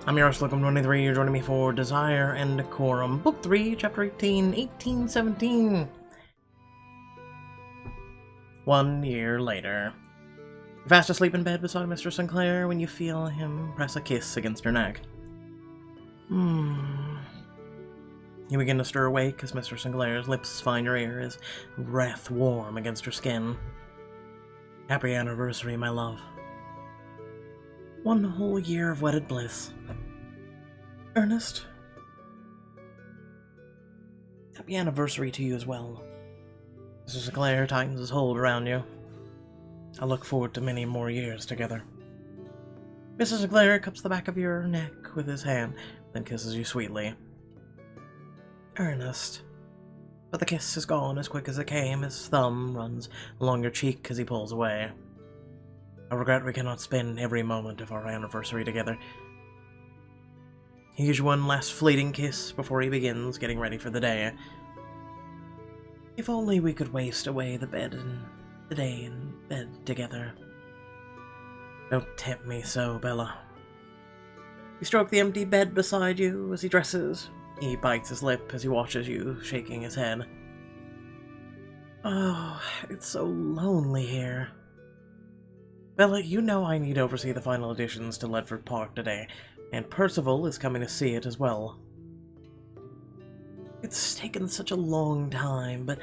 I'm your host, Locos23. You're joining me for Desire Decorum, Book 3, Chapter 18, 1817. 1 year later. You're fast asleep in bed beside Mr. Sinclair when you feel him press a kiss against your neck. You begin to stir awake as Mr. Sinclair's lips find your ear, his breath warm against your skin. Happy anniversary, my love. 1 whole year of wedded bliss. Ernest, happy anniversary to you as well. Mr. Sinclair tightens his hold around you. I look forward to many more years together. Mr. Sinclair cups the back of your neck with his hand, then kisses you sweetly. Ernest. But the kiss is gone as quick as it came. His thumb runs along your cheek as he pulls away. I regret we cannot spend every moment of our anniversary together. He gives you one last fleeting kiss before he begins getting ready for the day. If only we could waste away the day in bed together. Don't tempt me so, Bella. You stroke the empty bed beside you as he dresses. He bites his lip as he watches you, shaking his head. Oh, it's so lonely here. Bella, you know I need to oversee the final additions to Ledford Park today, and Percival is coming to see it as well. It's taken such a long time, but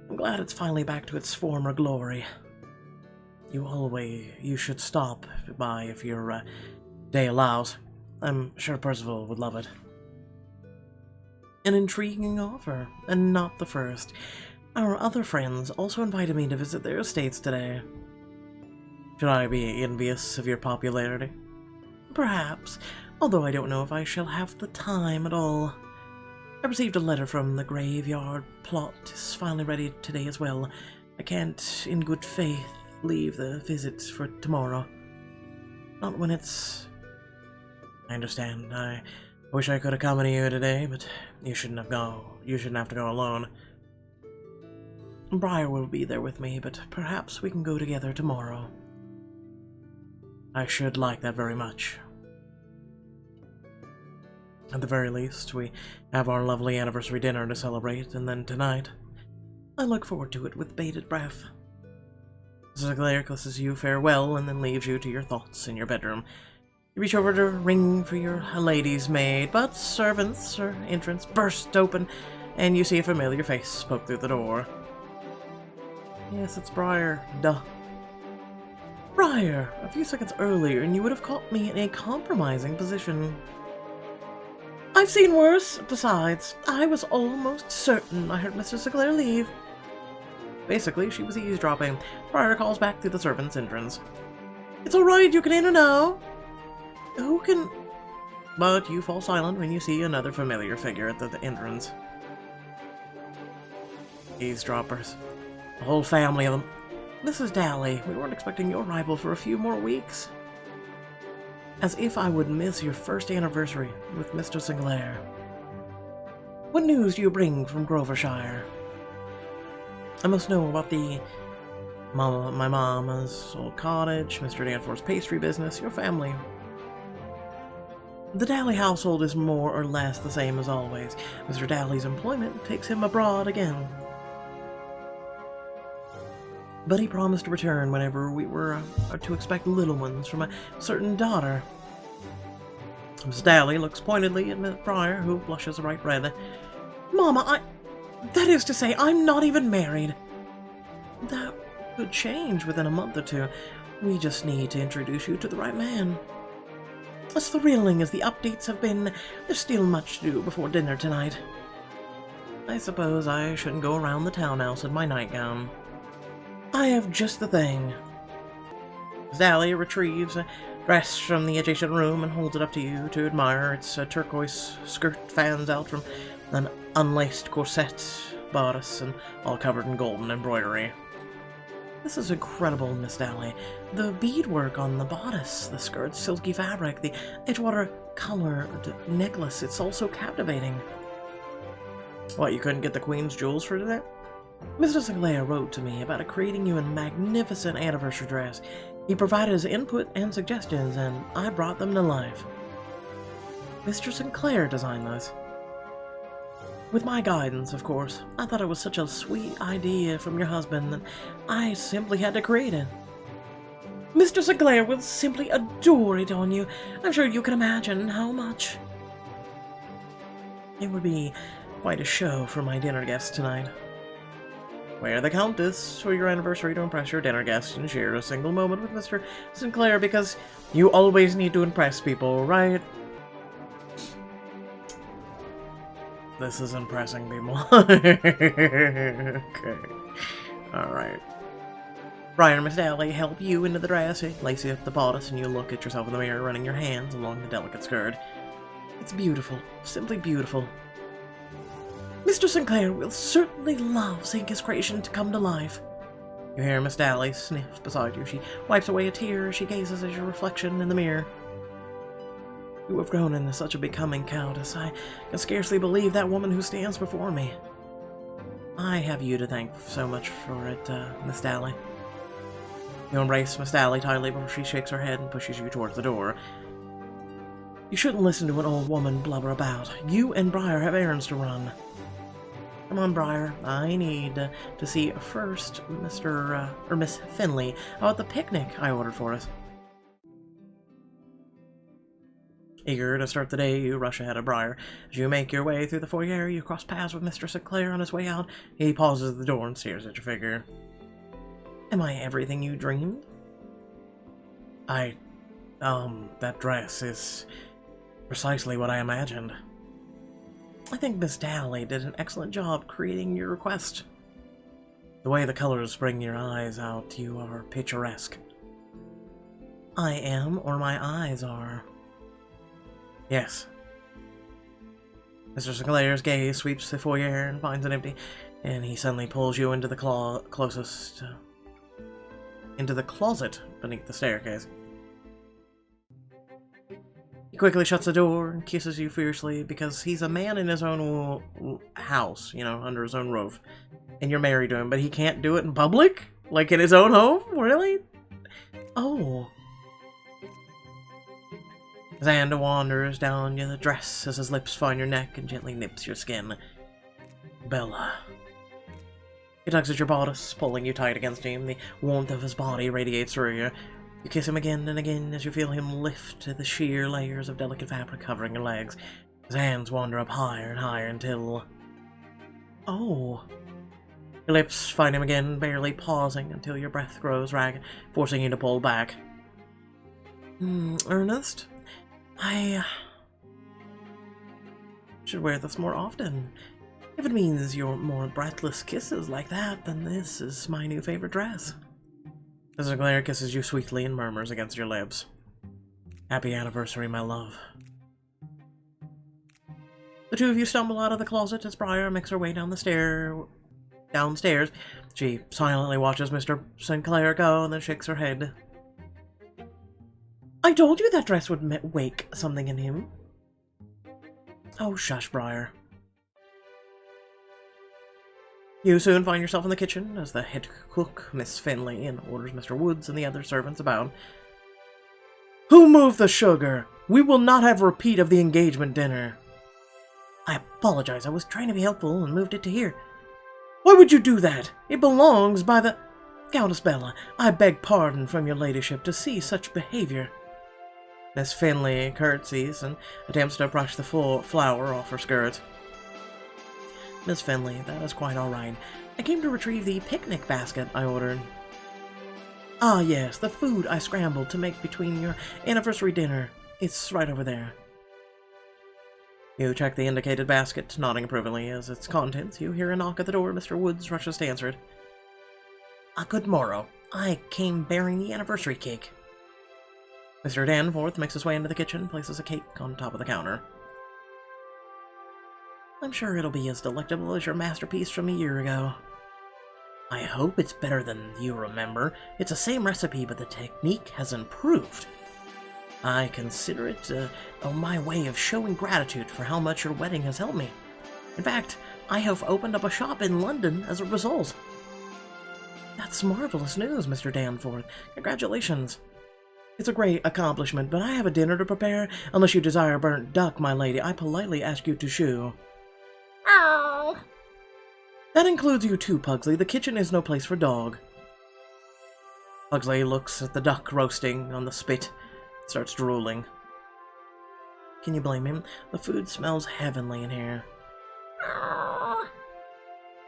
I'm glad it's finally back to its former glory. You should stop by if your day allows. I'm sure Percival would love it. An intriguing offer, and not the first. Our other friends also invited me to visit their estates today. Should I be envious of your popularity? Perhaps, although I don't know if I shall have the time at all. I received a letter from the graveyard. Plot is finally ready today as well. I can't, in good faith, leave the visit for tomorrow. Not when it's... I understand. I wish I could accompany you today, but you shouldn't have to go alone. Briar will be there with me, but perhaps we can go together tomorrow. I should like that very much. At the very least, we have our lovely anniversary dinner to celebrate, and then tonight, I look forward to it with bated breath. Mrs. Sinclair kisses you farewell and then leaves you to your thoughts in your bedroom. You reach over to ring for your lady's maid, but servants' entrance bursts open, and you see a familiar face poke through the door. Yes, it's Briar. Duh. Briar! A few seconds earlier, and you would have caught me in a compromising position. I've seen worse. Besides, I was almost certain I heard Mr. Sinclair leave. Basically, she was eavesdropping. Briar calls back through the servant's entrance. It's alright, you can enter now. Who can... But you fall silent when you see another familiar figure at the entrance. Eavesdroppers. A whole family of them. Mrs. Dally, we weren't expecting your arrival for a few more weeks. As if I would miss your first anniversary with Mr. Sinclair. What news do you bring from Grovershire? I must know about my mama's old cottage, Mr. Danforth's pastry business, your family. The Dally household is more or less the same as always. Mr. Dally's employment takes him abroad again. But he promised to return whenever we were to expect little ones from a certain daughter. Miss Dally looks pointedly at Miss Briar, who blushes a bright red. Mama, that is to say, I'm not even married. That could change within a month or two. We just need to introduce you to the right man. As thrilling as the updates have been, there's still much to do before dinner tonight. I suppose I shouldn't go around the townhouse in my nightgown. I have just the thing. Dally retrieves a dress from the adjacent room and holds it up to you to admire. Its turquoise skirt fans out from an unlaced corset bodice and all covered in golden embroidery. This is incredible, Miss Dally. The beadwork on the bodice, the skirt's silky fabric, the Edgewater-colored necklace, it's all so captivating. What, you couldn't get the Queen's jewels for today? Mr. Sinclair wrote to me about creating you a magnificent anniversary dress. He provided his input and suggestions, and I brought them to life. Mr. Sinclair designed those. With my guidance, of course. I thought it was such a sweet idea from your husband that I simply had to create it. Mr. Sinclair will simply adore it on you. I'm sure you can imagine how much. It would be quite a show for my dinner guests tonight. Wear the Countess for your anniversary to impress your dinner guests and share a single moment with Mr. Sinclair because you always need to impress people, right? This is impressing people. Okay. Alright. Briar and Miss Dally help you into the dress, lace you up the bodice, and you look at yourself in the mirror, running your hands along the delicate skirt. It's beautiful. Simply beautiful. Mr. Sinclair will certainly love seeing his creation to come to life. You hear Miss Dally sniff beside you. She wipes away a tear as she gazes at your reflection in the mirror. You have grown into such a becoming countess. I can scarcely believe that woman who stands before me. I have you to thank so much for it, Miss Dally. You embrace Miss Dally tightly before she shakes her head and pushes you towards the door. You shouldn't listen to an old woman blubber about. You and Briar have errands to run. Come on, Briar. I need to see first Miss Finley about the picnic I ordered for us. Eager to start the day, you rush ahead of Briar. As you make your way through the foyer, you cross paths with Mr. Sinclair on his way out. He pauses at the door and stares at your figure. Am I everything you dreamed? That dress is precisely what I imagined. I think Miss Dally did an excellent job creating your request. The way the colors bring your eyes out, you are picturesque. I am, or my eyes are. Yes. Mr. Sinclair's gaze sweeps the foyer and finds it empty, and he suddenly pulls you into the closet beneath the staircase. He quickly shuts the door and kisses you fiercely because he's a man in his own house, under his own roof, and you're married to him, but he can't do it in public? Like in his own home? Really? Oh. His hand wanders down the dress as his lips find your neck and gently nips your skin. Bella. He tugs at your bodice, pulling you tight against him. The warmth of his body radiates through you. You kiss him again and again as you feel him lift the sheer layers of delicate fabric covering your legs. His hands wander up higher and higher until... Oh. Your lips find him again, barely pausing until your breath grows ragged, forcing you to pull back. Ernest? I should wear this more often. If it means your more breathless kisses like that, then this is my new favorite dress. Mr. Sinclair kisses you sweetly and murmurs against your lips. Happy anniversary, my love. The two of you stumble out of the closet as Briar makes her way downstairs. She silently watches Mr. Sinclair go and then shakes her head. I told you that dress would wake something in him. Oh, shush, Briar. You soon find yourself in the kitchen as the head cook, Miss Finley, and orders Mr. Woods and the other servants about. Who moved the sugar? We will not have a repeat of the engagement dinner. I apologize. I was trying to be helpful and moved it to here. Why would you do that? It belongs by the... Countess Bella, I beg pardon from your ladyship to see such behavior. Miss Finley curtsies and attempts to brush the flour off her skirt. Miss Finley, that is quite all right. I came to retrieve the picnic basket I ordered. Ah, yes, the food I scrambled to make between your anniversary dinner. It's right over there. You check the indicated basket, nodding approvingly as its contents. You hear a knock at the door. Mr. Woods rushes to answer it. Good morrow. I came bearing the anniversary cake. Mr. Danforth makes his way into the kitchen and places a cake on top of the counter. I'm sure it'll be as delectable as your masterpiece from a year ago. I hope it's better than you remember. It's the same recipe, but the technique has improved. I consider it my way of showing gratitude for how much your wedding has helped me. In fact, I have opened up a shop in London as a result. That's marvelous news, Mr. Danforth. Congratulations. It's a great accomplishment, but I have a dinner to prepare. Unless you desire burnt duck, my lady, I politely ask you to shoo. Oh. That includes you too, Pugsley. The kitchen is no place for dog. Pugsley looks at the duck roasting on the spit, starts drooling. Can you blame him? The food smells heavenly in here. Oh.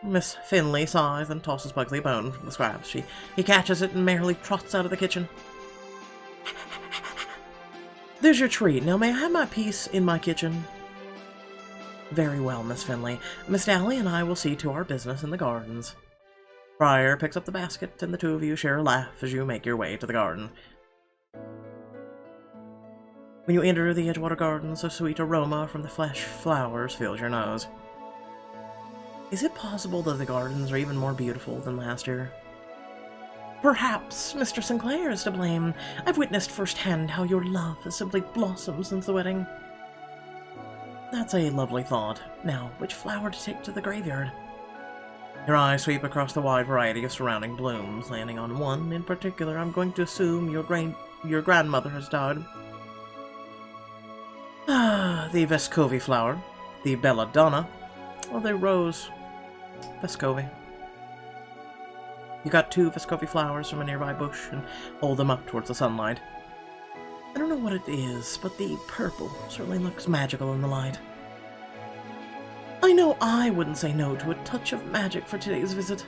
Miss Finley sighs and tosses Pugsley a bone from the scraps. He catches it and merrily trots out of the kitchen. There's your treat. Now may I have my piece in my kitchen? Very well, Miss Finley. Miss Dally and I will see to our business in the gardens. Briar picks up the basket, and the two of you share a laugh as you make your way to the garden. When you enter the Edgewater Gardens, a sweet aroma from the fresh flowers fills your nose. Is it possible that the gardens are even more beautiful than last year? Perhaps Mr. Sinclair is to blame. I've witnessed firsthand how your love has simply blossomed since the wedding. That's a lovely thought. Now, which flower to take to the graveyard? Your eyes sweep across the wide variety of surrounding blooms, landing on one in particular. I'm going to assume your grandmother has died. Ah, the Vescovi flower, the belladonna, or the rose Vescovi. You got 2 Vescovi flowers from a nearby bush and hold them up towards the sunlight. I don't know what it is, but the purple certainly looks magical in the light. I know I wouldn't say no to a touch of magic for today's visit.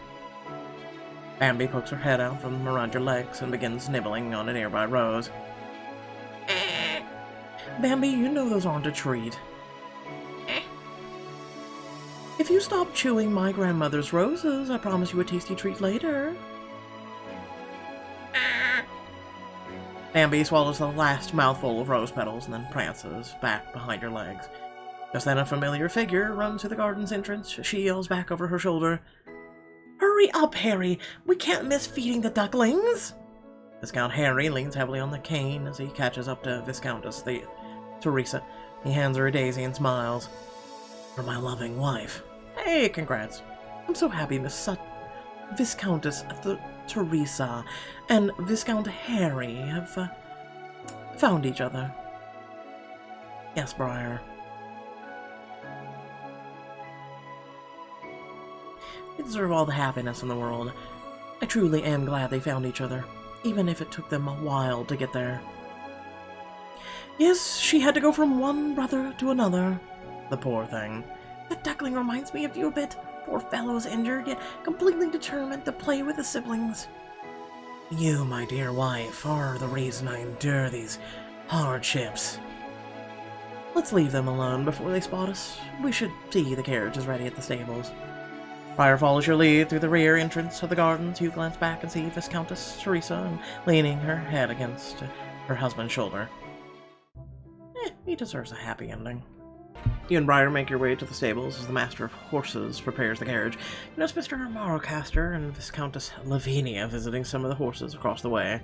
Bambi pokes her head out from around your legs and begins nibbling on a nearby rose. Bambi, you know those aren't a treat. If you stop chewing my grandmother's roses, I promise you a tasty treat later. Bambi swallows the last mouthful of rose petals and then prances back behind your legs. Just then a familiar figure runs through the garden's entrance. She yells back over her shoulder, "Hurry up, Harry! We can't miss feeding the ducklings!" Viscount Harry leans heavily on the cane as he catches up to Viscountess Teresa. He hands her a daisy and smiles. "For my loving wife." Hey, congrats. I'm so happy Viscountess Teresa and Viscount Harry have found each other. Yes, Briar. They deserve all the happiness in the world. I truly am glad they found each other, even if it took them a while to get there. Yes, she had to go from one brother to another. The poor thing. That duckling reminds me of you a bit. Poor fellow's injured, yet completely determined to play with the siblings. You, my dear wife, are the reason I endure these hardships. Let's leave them alone before they spot us. We should see the carriage is ready at the stables. Briar follows your lead through the rear entrance of the gardens. You glance back and see Viscountess Teresa leaning her head against her husband's shoulder. He deserves a happy ending. You and Briar make your way to the stables as the master of horses prepares the carriage. You notice Mr. Morrowcaster and Viscountess Lavinia visiting some of the horses across the way.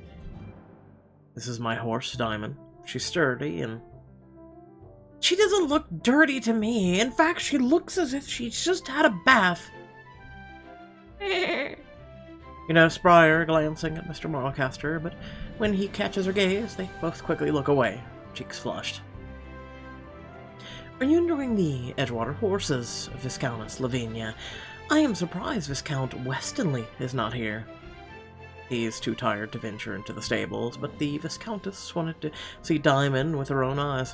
This is my horse, Diamond. She's sturdy and... She doesn't look dirty to me. In fact, she looks as if she's just had a bath. You notice Briar glancing at Mr. Morrowcaster, but when he catches her gaze, they both quickly look away, cheeks flushed. Are you enjoying the Edgewater horses, Viscountess Lavinia? I am surprised Viscount Westonleigh is not here. He is too tired to venture into the stables, but the Viscountess wanted to see Diamond with her own eyes.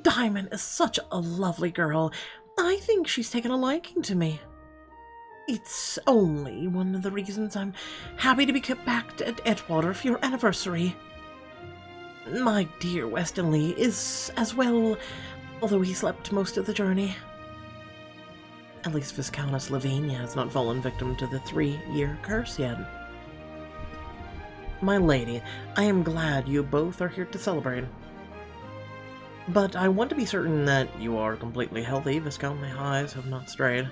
Diamond is such a lovely girl. I think she's taken a liking to me. It's only one of the reasons I'm happy to be kept back at Edgewater for your anniversary. My dear Westonleigh is as well, although he slept most of the journey. At least Viscountess Lavinia has not fallen victim to the 3-year curse yet. My lady, I am glad you both are here to celebrate. But I want to be certain that you are completely healthy, Viscount. My eyes have not strayed.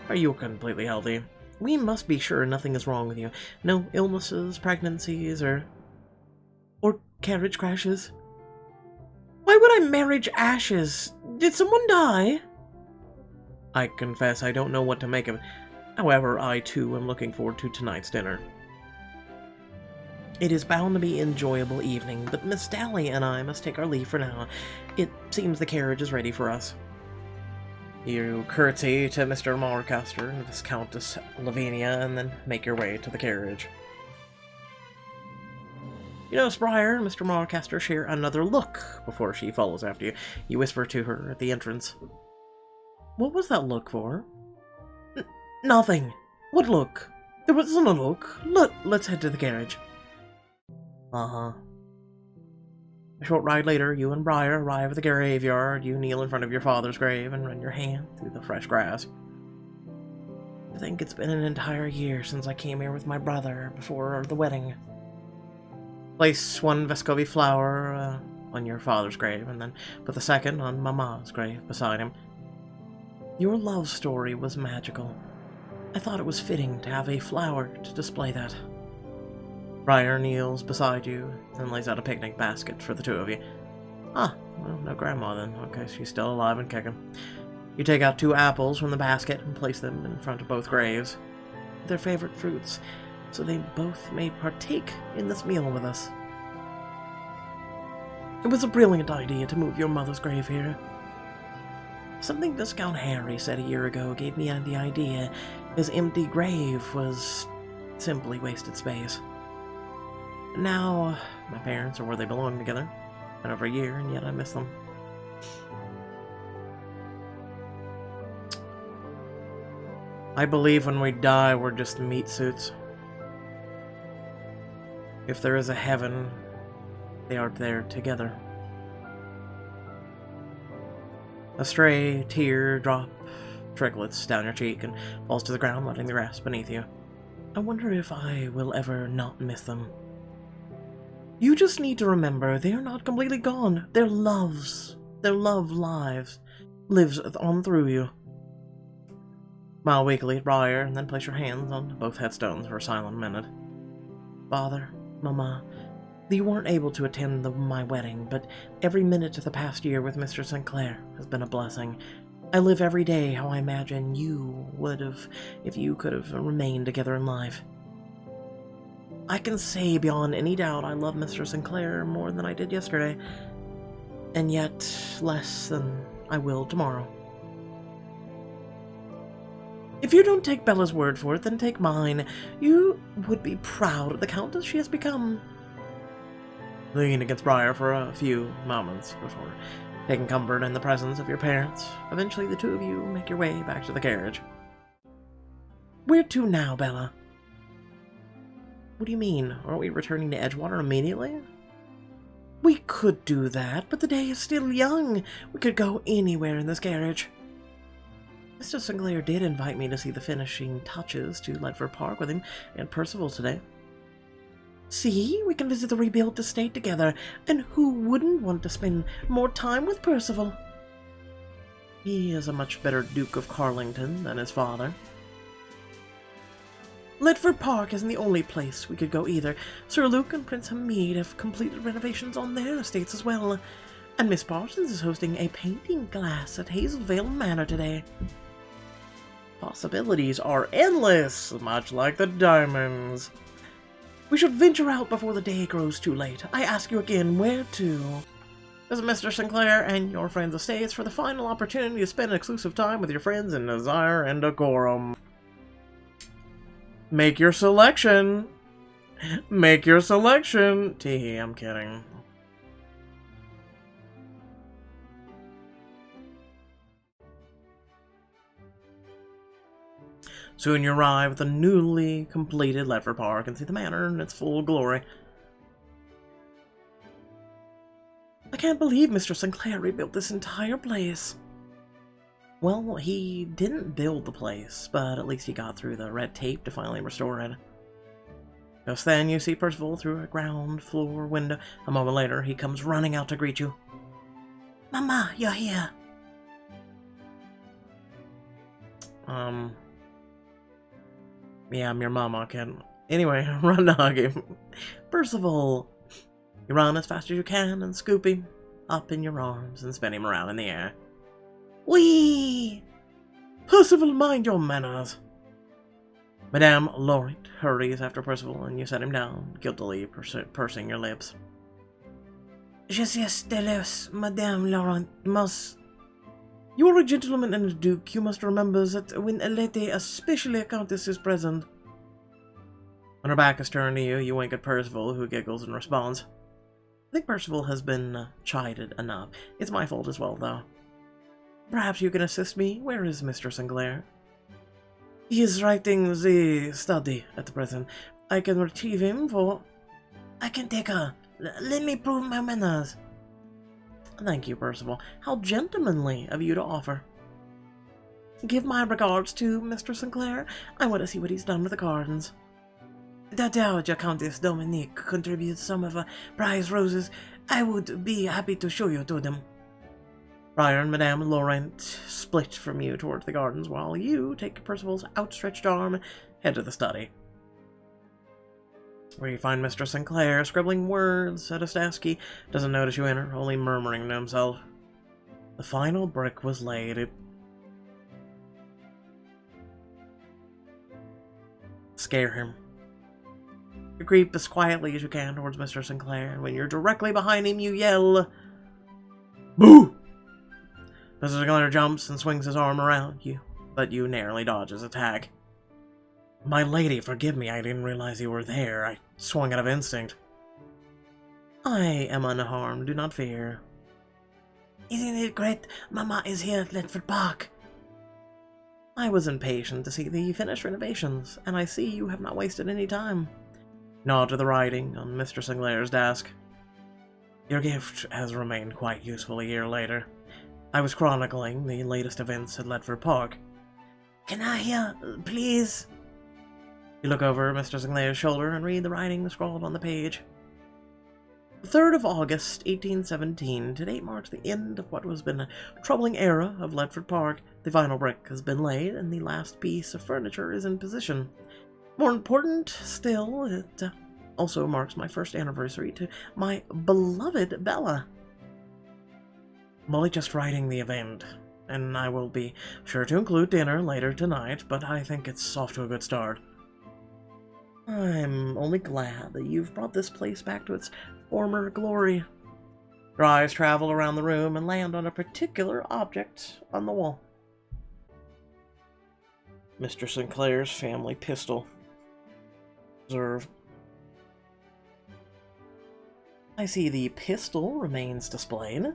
Are you completely healthy? We must be sure nothing is wrong with you. No illnesses, pregnancies, or carriage crashes. Why would I marriage ashes? Did someone die? I confess I don't know what to make of it. However, I too am looking forward to tonight's dinner. It is bound to be an enjoyable evening, but Miss Dally and I must take our leave for now. It seems the carriage is ready for us. You curtsy to Mr. Marcaster and Viscountess Lavinia, and then make your way to the carriage. You notice Briar and Mr. Marcaster share another look before she follows after you. You whisper to her at the entrance. What was that look for? Nothing. What look? There wasn't a look. Let's head to the carriage. Uh-huh. A short ride later, you and Briar arrive at the graveyard. You kneel in front of your father's grave and run your hand through the fresh grass. I think it's been an entire year since I came here with my brother before the wedding. Place one Vescovi flower on your father's grave, and then put the second on Mama's grave beside him. Your love story was magical. I thought it was fitting to have a flower to display that. Briar kneels beside you and lays out a picnic basket for the two of you. Ah, well, no grandma then. Okay, she's still alive and kicking. You take out 2 apples from the basket and place them in front of both graves. Their favorite fruits, so they both may partake in this meal with us. It was a brilliant idea to move your mother's grave here. Something Viscount Harry said a year ago gave me the idea his empty grave was simply wasted space. Now, my parents are where they belong together. Been over a year, and yet I miss them. I believe when we die, we're just meat suits. If there is a heaven, they are there together. A stray teardrop tricklets down your cheek and falls to the ground, letting the grass beneath you. I wonder if I will ever not miss them. You just need to remember they are not completely gone. Their love lives on through you. Smile weakly at Briar, and then place your hands on both headstones for a silent minute. Father, Mama, you weren't able to attend my wedding, but every minute of the past year with Mr. Sinclair has been a blessing. I live every day how I imagine you would have if you could have remained together in life. I can say beyond any doubt I love Mr. Sinclair more than I did yesterday, and yet less than I will tomorrow. If you don't take Bella's word for it, then take mine. You would be proud of the Countess she has become. Lean against Briar for a few moments before taking comfort in the presence of your parents. Eventually the two of you make your way back to the carriage. Where to now, Bella? What do you mean? Aren't we returning to Edgewater immediately? We could do that, but the day is still young. We could go anywhere in this carriage. Mr. Sinclair did invite me to see the finishing touches to Ledford Park with him and Percival today. See, we can visit the rebuilt estate together, and who wouldn't want to spend more time with Percival? He is a much better Duke of Carlington than his father. Ledford Park isn't the only place we could go either. Sir Luke and Prince Hamid have completed renovations on their estates as well, and Miss Parsons is hosting a painting class at Hazelvale Manor today. Possibilities are endless, much like the diamonds. We should venture out before the day grows too late. I ask you again, where to? Visit Mr. Sinclair and your friends' estates for the final opportunity to spend exclusive time with your friends in Desire and Decorum. Make your selection. Make your selection. Tee, I'm kidding. Soon you arrive at the newly completed Ledford Park and see the manor in its full glory. I can't believe Mr. Sinclair rebuilt this entire place. Well, he didn't build the place, but at least he got through the red tape to finally restore it. Just then, you see Percival through a ground floor window. A moment later, he comes running out to greet you. Mama, you're here. Yeah, I'm your mama, kid. Anyway, run to hug him. Percival, you run as fast as you can and scoop him up in your arms and spin him around in the air. Whee! Percival, mind your manners. Madame Laurent hurries after Percival, and you set him down, guiltily pursing your lips. Je suis Stelos, Madame Laurent, must... You are a gentleman and a duke. You must remember that when a lady, especially a countess, is present. When her back is turned to you, you wink at Percival, who giggles and responds. I think Percival has been chided enough. It's my fault as well, though. Perhaps you can assist me? Where is Mr. Sinclair? He is writing the study at the present. I can retrieve him for... I can take her. Let me prove my manners. Thank you, Percival. How gentlemanly of you to offer. Give my regards to Mr. Sinclair. I want to see what he's done with the gardens. The Dowager Countess Dominique contributes some of her prize roses. I would be happy to show you to them. Friar and Madame Laurent split from you towards the gardens, while you take Percival's outstretched arm and head to the study, where you find Mr. Sinclair scribbling words at a desk. He doesn't notice you enter, only murmuring to himself. The final brick was laid. Scare him. You creep as quietly as you can towards Mr. Sinclair, and when you're directly behind him, you yell, "Boo!" Mr. Sinclair jumps and swings his arm around you, but you narrowly dodge his attack. My lady, forgive me, I didn't realize you were there. I swung out of instinct. I am unharmed, do not fear. Isn't it great? Mama is here at Ledford Park. I was impatient to see the finished renovations, and I see you have not wasted any time. Nod to the writing on Mr. Sinclair's desk. Your gift has remained quite useful a year later. I was chronicling the latest events at Ledford Park. Can I hear, please? You look over Mr. Sinclair's shoulder and read the writing scrawled on the page. The 3rd of August, 1817. Today marks the end of what has been a troubling era of Ledford Park. The final brick has been laid, and the last piece of furniture is in position. More important still, it also marks my first anniversary to my beloved Bella. I'm only just writing the event, and I will be sure to include dinner later tonight, but I think it's off to a good start. I'm only glad that you've brought this place back to its former glory. Your eyes travel around the room and land on a particular object on the wall. Mr. Sinclair's family pistol. Observe. I see the pistol remains displayed.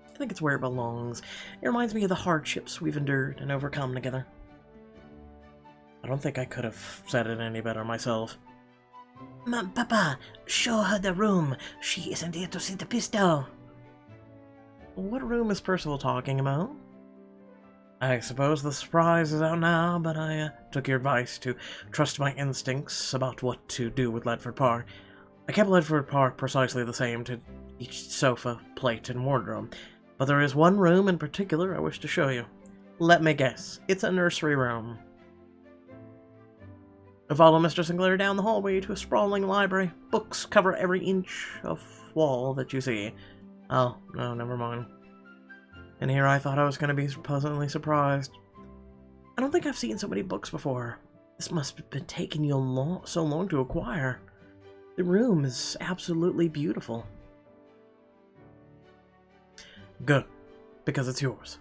I think it's where it belongs. It reminds me of the hardships we've endured and overcome together. I don't think I could have said it any better myself. Papa, show her the room. She isn't here to see the pistol. What room is Percival talking about? I suppose the surprise is out now, but I took your advice to trust my instincts about what to do with Ledford Park. I kept Ledford Park precisely the same to each sofa, plate, and wardrobe. But there is one room in particular I wish to show you. Let me guess. It's a nursery room. I follow Mr. Sinclair down the hallway to a sprawling library. Books cover every inch of wall that you see. Oh, no, never mind. And here I thought I was going to be pleasantly surprised. I don't think I've seen so many books before. This must have been taking you so long to acquire. The room is absolutely beautiful. Good, because it's yours.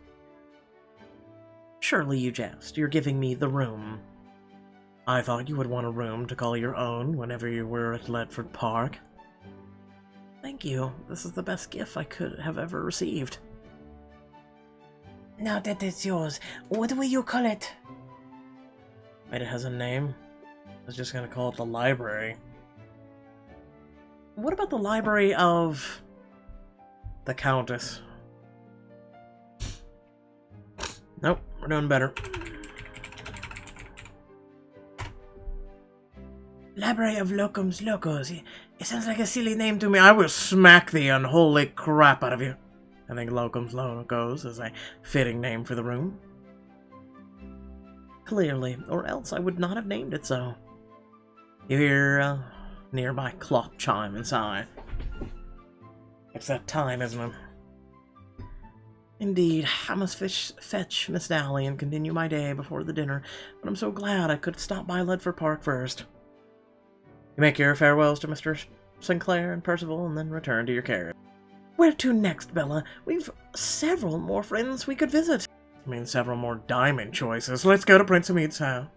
Surely you jest. You're giving me the room. I thought you would want a room to call your own whenever you were at Ledford Park. Thank you. This is the best gift I could have ever received. Now that it's yours, what will you call it? Wait, it has a name? I was just gonna call it the library. What about the library of the Countess? Nope, we're doing better. Library of Locos. It sounds like a silly name to me. I will smack the unholy crap out of you. I think Locos is a fitting name for the room. Clearly, or else I would not have named it so. You hear a nearby clock chime inside. It's that time, isn't it? Indeed, I must fetch Miss Dally and continue my day before the dinner, but I'm so glad I could stop by Ledford Park first. You make your farewells to Mr. Sinclair and Percival, and then return to your carriage. Where to next, Bella? We've several more friends we could visit. I mean, several more diamond choices. Let's go to Prince Amid's house.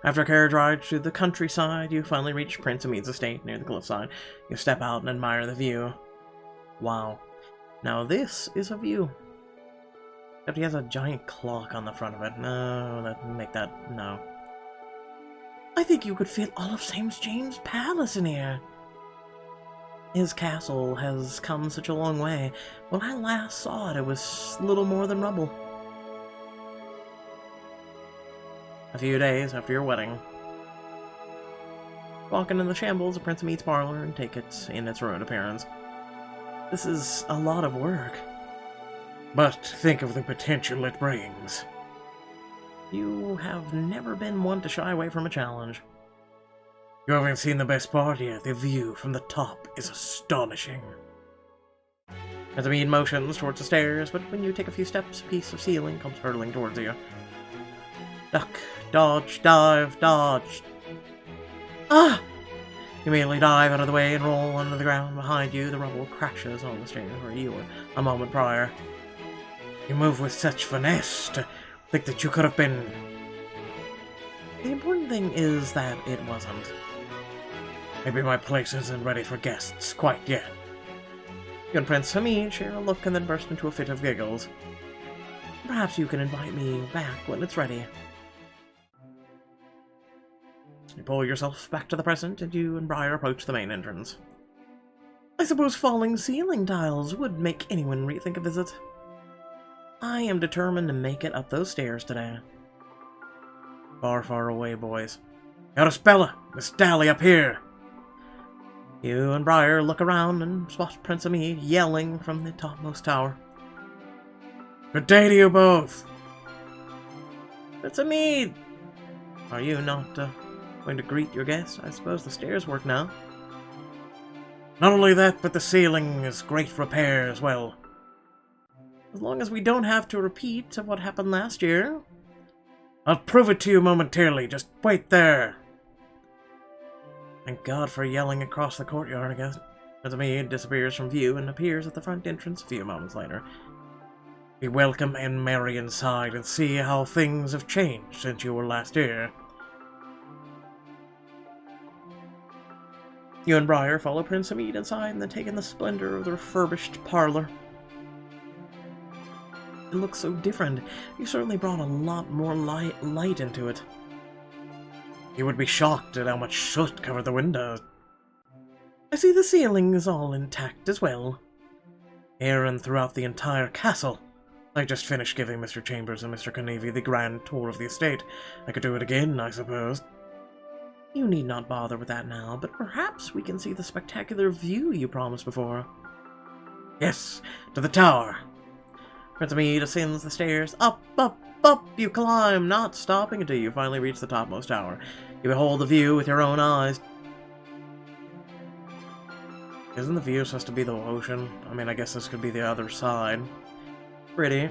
After a carriage ride to the countryside, you finally reach Prince Amid's estate near the cliffside. You step out and admire the view. Wow. Now this is a view. Except he has a giant clock on the front of it. No, no. I think you could fit all of St. James' Palace in here. His castle has come such a long way. When I last saw it, it was little more than rubble. A few days after your wedding, walk into the shambles of Prince Amid's parlor and take it in its ruined appearance. This is a lot of work. But think of the potential it brings. You have never been one to shy away from a challenge. You haven't seen the best part yet. The view from the top is astonishing. As Amin motions towards the stairs, but when you take a few steps, a piece of ceiling comes hurtling towards you. Duck, dodge, dive, dodge. Ah! You immediately dive out of the way and roll onto the ground behind you. The rubble crashes on the stairs where you were a moment prior. You move with such finesse to think that you could have been... The important thing is that it wasn't. Maybe my place isn't ready for guests quite yet. You and Prince Amin share a look and then burst into a fit of giggles. Perhaps you can invite me back when it's ready. You pull yourself back to the present, and you and Briar approach the main entrance. I suppose falling ceiling tiles would make anyone rethink a visit. I am determined to make it up those stairs today. Far, far away, boys. Countess Bella! Miss Dally up here! You and Briar look around and spot Prince Amin yelling from the topmost tower. Good day to you both! Prince Amin! Are you not, going to greet your guest? I suppose the stairs work now. Not only that, but the ceiling is great repair as well. As long as we don't have to repeat what happened last year. I'll prove it to you momentarily, just wait there. Thank God for yelling across the courtyard, I guess. As Amin disappears from view and appears at the front entrance a few moments later. Be welcome and merry inside and see how things have changed since you were last here. You and Briar follow Prince Amin inside and then take in the splendor of the refurbished parlor. It looks so different. You certainly brought a lot more light into it. You would be shocked at how much soot covered the windows. I see the ceiling is all intact as well. Here and throughout the entire castle. I just finished giving Mr. Chambers and Mr. Carnevy the grand tour of the estate. I could do it again, I suppose. You need not bother with that now, but perhaps we can see the spectacular view you promised before. Yes, to the tower. Prince Amin ascends the stairs. Up, up, up you climb, not stopping until you finally reach the topmost tower. You behold the view with your own eyes. Isn't the view supposed to be the ocean? I mean, I guess this could be the other side. Pretty.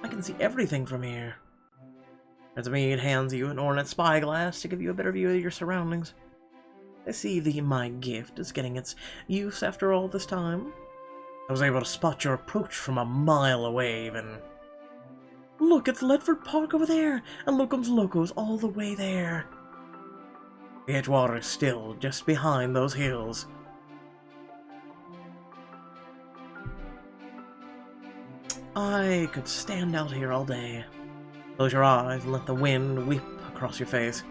I can see everything from here. Prince Amin hands you an ornate spyglass to give you a better view of your surroundings. I see my gift is getting its use after all this time. I was able to spot your approach from a mile away, even. Look, it's Ledford Park over there, and Locos all the way there. The Edgewater is still just behind those hills. I could stand out here all day. Close your eyes and let the wind whip across your face.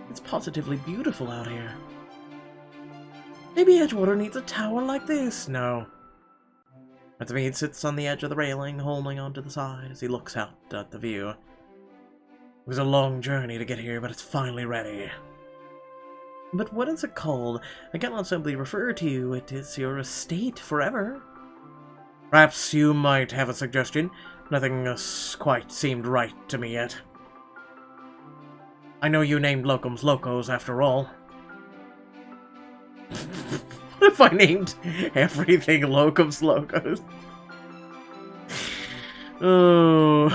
It's positively beautiful out here. Maybe Edgewater needs a tower like this. No. Prince Amin sits on the edge of the railing, holding onto the side as he looks out at the view. It was a long journey to get here, but it's finally ready. But what is it called? I cannot simply refer to you. It is your estate forever. Perhaps you might have a suggestion. Nothing has quite seemed right to me yet. I know you named Locos after all. if I named everything Locos Locos? Oh.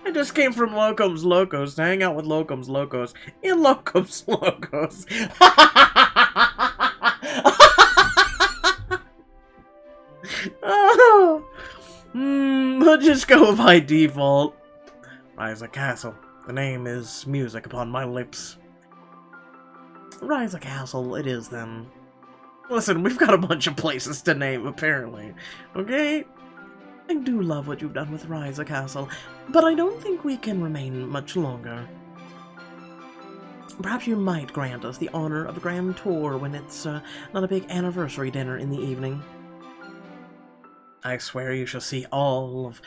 I just came from Locos Locos to hang out with Locos Locos in Locos Locos. Oh. Let's just go by default. Ryza Castle. The name is music upon my lips. Ryza Castle, it is then. Listen, we've got a bunch of places to name, apparently. Okay? I do love what you've done with Ryza Castle, but I don't think we can remain much longer. Perhaps you might grant us the honor of a grand tour when it's not a big anniversary dinner in the evening. I swear you shall see all of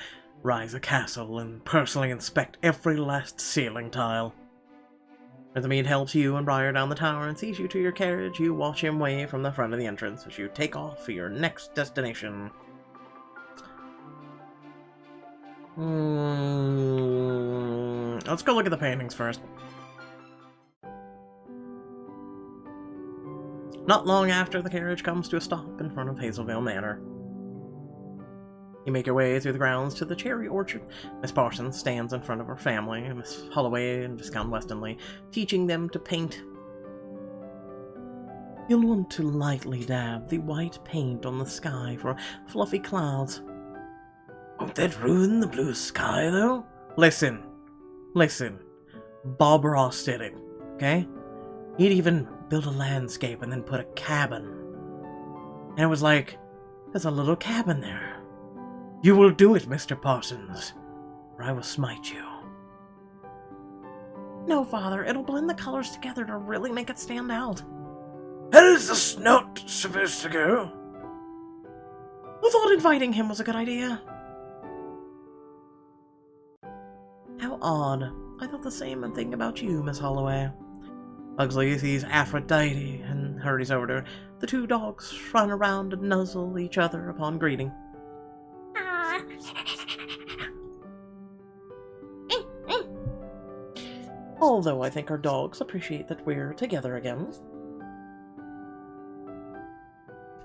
Ryza Castle and personally inspect every last ceiling tile. As Amin helps you and Briar down the tower and sees you to your carriage, you watch him wave from the front of the entrance as you take off for your next destination. Let's go look at the paintings first. Not long after, the carriage comes to a stop in front of Hazelvale Manor. You make your way through the grounds to the cherry orchard. Miss Parsons stands in front of her family, Miss Holloway and Viscount Westonleigh, teaching them to paint. You'll want to lightly dab the white paint on the sky for fluffy clouds. Won't that ruin the blue sky, though? Listen. Bob Ross did it, okay? He'd even built a landscape and then put a cabin. And it was like, there's a little cabin there. You will do it, Mr. Parsons, or I will smite you. No, Father, it'll blend the colors together to really make it stand out. How is this not supposed to go? I thought inviting him was a good idea. How odd. I thought the same thing about you, Miss Holloway. Pugsley sees Aphrodite and hurries over to her. The two dogs run around and nuzzle each other upon greeting. Although I think our dogs appreciate that we're together again.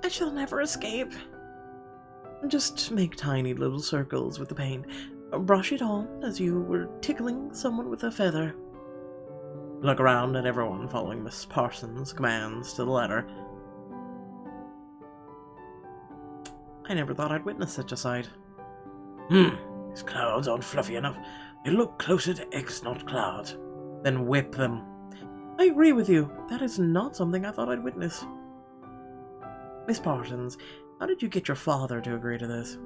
I shall never escape. Just make tiny little circles with the paint. Brush it on as you were tickling someone with a feather. Look around at everyone following Miss Parsons' commands to the letter. I never thought I'd witness such a sight. These clouds aren't fluffy enough. They look closer to eggs, not clouds. Then whip them. I agree with you. That is not something I thought I'd witness. Miss Parsons, how did you get your father to agree to this?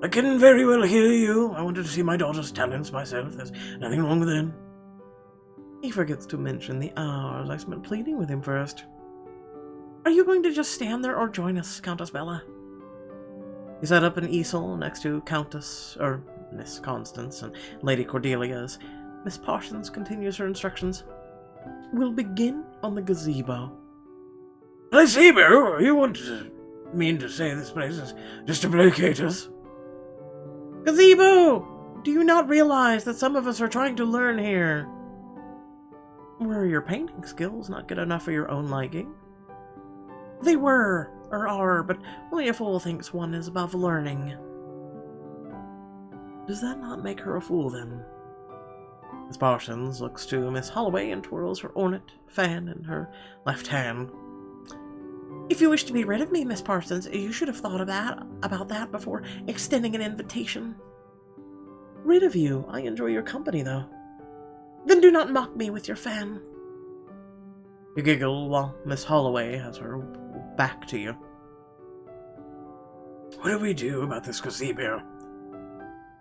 I couldn't very well hear you. I wanted to see my daughter's talents myself. There's nothing wrong with them. He forgets to mention the hours I spent pleading with him first. Are you going to just stand there or join us, Countess Bella? He set up an easel next to Miss Constance and Lady Cordelia's. Miss Parsons continues her instructions. We'll begin on the gazebo. Gazebo? You mean to say this place is just to placate us? Gazebo! Do you not realize that some of us are trying to learn here? Were your painting skills not good enough for your own liking? They were, or are, but only a fool thinks one is above learning. Does that not make her a fool, then? Miss Parsons looks to Miss Holloway and twirls her ornate fan in her left hand. If you wish to be rid of me, Miss Parsons, you should have thought about that before extending an invitation. Rid of you? I enjoy your company, though. Then do not mock me with your fan. You giggle while Miss Holloway has her back to you. What do we do about this gazebo?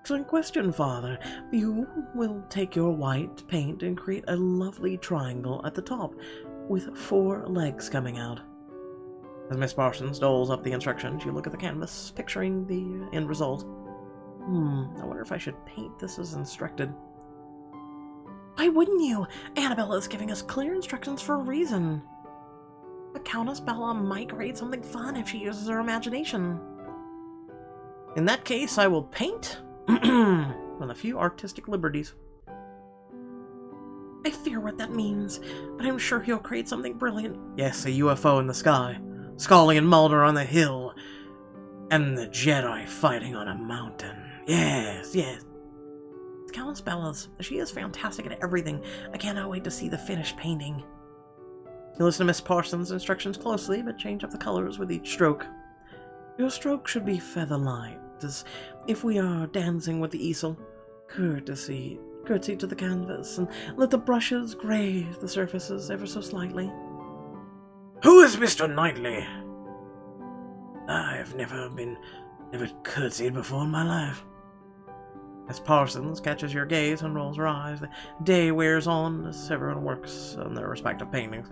Excellent question, Father. You will take your white paint and create a lovely triangle at the top, with 4 legs coming out. As Miss Parsons doles up the instructions, you look at the canvas, picturing the end result. I wonder if I should paint this as instructed. Why wouldn't you? Annabella is giving us clear instructions for a reason. But Countess Bella might create something fun if she uses her imagination. In that case, I will paint with a few artistic liberties. I fear what that means, but I'm sure he'll create something brilliant. Yes, a UFO in the sky, Scully and Mulder on the hill, and the Jedi fighting on a mountain. Yes, yes. Countess Bella's. She is fantastic at everything. I cannot wait to see the finished painting. You listen to Miss Parsons' instructions closely, but change up the colors with each stroke. Your stroke should be feather light, as if we are dancing with the easel. Curtsy to the canvas, and let the brushes graze the surfaces ever so slightly. Who is Mr. Knightley? I've never curtsied before in my life. Miss Parsons catches your gaze and rolls her eyes. The day wears on as everyone works on their respective paintings.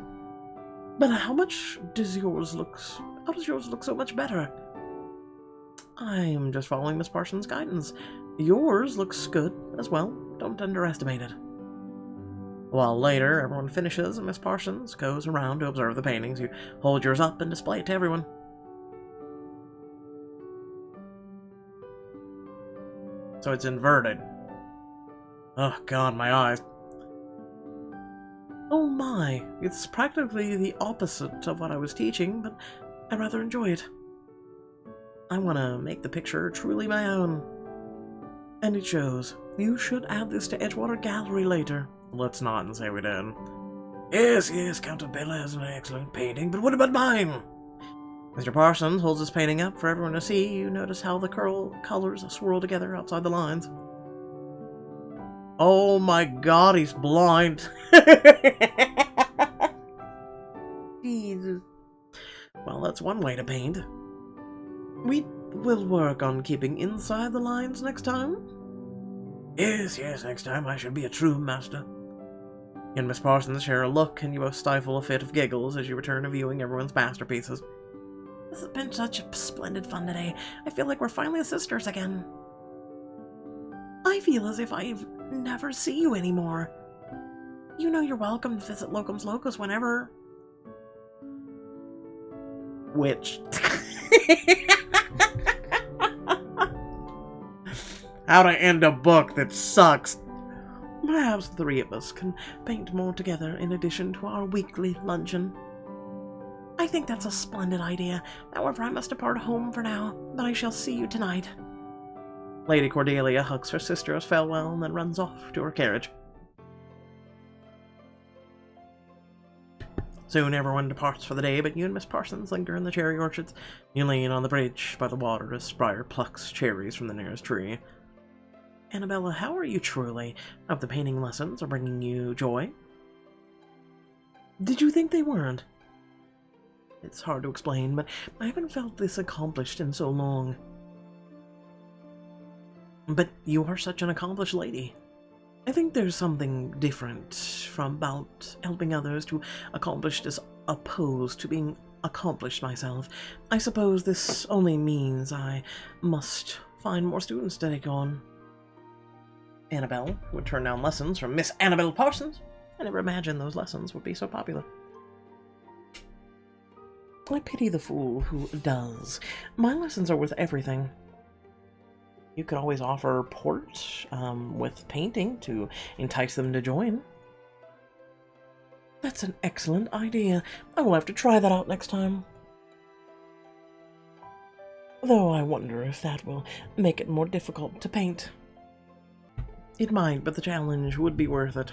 But how does yours look so much better? I am just following Miss Parsons' guidance. Yours looks good as well. Don't underestimate it. A while later, everyone finishes and Miss Parsons goes around to observe the paintings. You hold yours up and display it to everyone. So it's inverted. Oh god, my eyes. Oh my, it's practically the opposite of what I was teaching, but I rather enjoy it. I want to make the picture truly my own. And it shows. You should add this to Edgewater Gallery later. Let's not and say we did. Yes, Count Bella has an excellent painting, but what about mine? Mr. Parsons holds his painting up for everyone to see. You notice how the colors swirl together outside the lines. Oh my god, he's blind. Jesus. Well, that's one way to paint. We will work on keeping inside the lines next time. Yes, next time I shall be a true master. You and Miss Parsons share a look, and you both stifle a fit of giggles as you return to viewing everyone's masterpieces. This has been such splendid fun today. I feel like we're finally sisters again. I feel as if I never see you anymore. You know you're welcome to visit Locos whenever. Which? How to end a book that sucks. Perhaps the three of us can paint more together in addition to our weekly luncheon. I think that's a splendid idea. However, I must depart home for now, but I shall see you tonight. Lady Cordelia hugs her sister as farewell and then runs off to her carriage. Soon everyone departs for the day, but you and Miss Parsons linger in the cherry orchards. You lean on the bridge by the water as Briar plucks cherries from the nearest tree. Annabella, how are you truly? Hope the painting lessons are bringing you joy? Did you think they weren't? It's hard to explain, but I haven't felt this accomplished in so long. But you are such an accomplished lady. I think there's something different from about helping others to accomplish as opposed to being accomplished myself. I suppose this only means I must find more students to take on. Annabelle would turn down lessons from Miss Annabelle Parsons. I never imagined those lessons would be so popular. I pity the fool who does. My lessons are worth everything. You could always offer port with painting to entice them to join. That's an excellent idea. I will have to try that out next time. Though I wonder if that will make it more difficult to paint. It might, but the challenge would be worth it.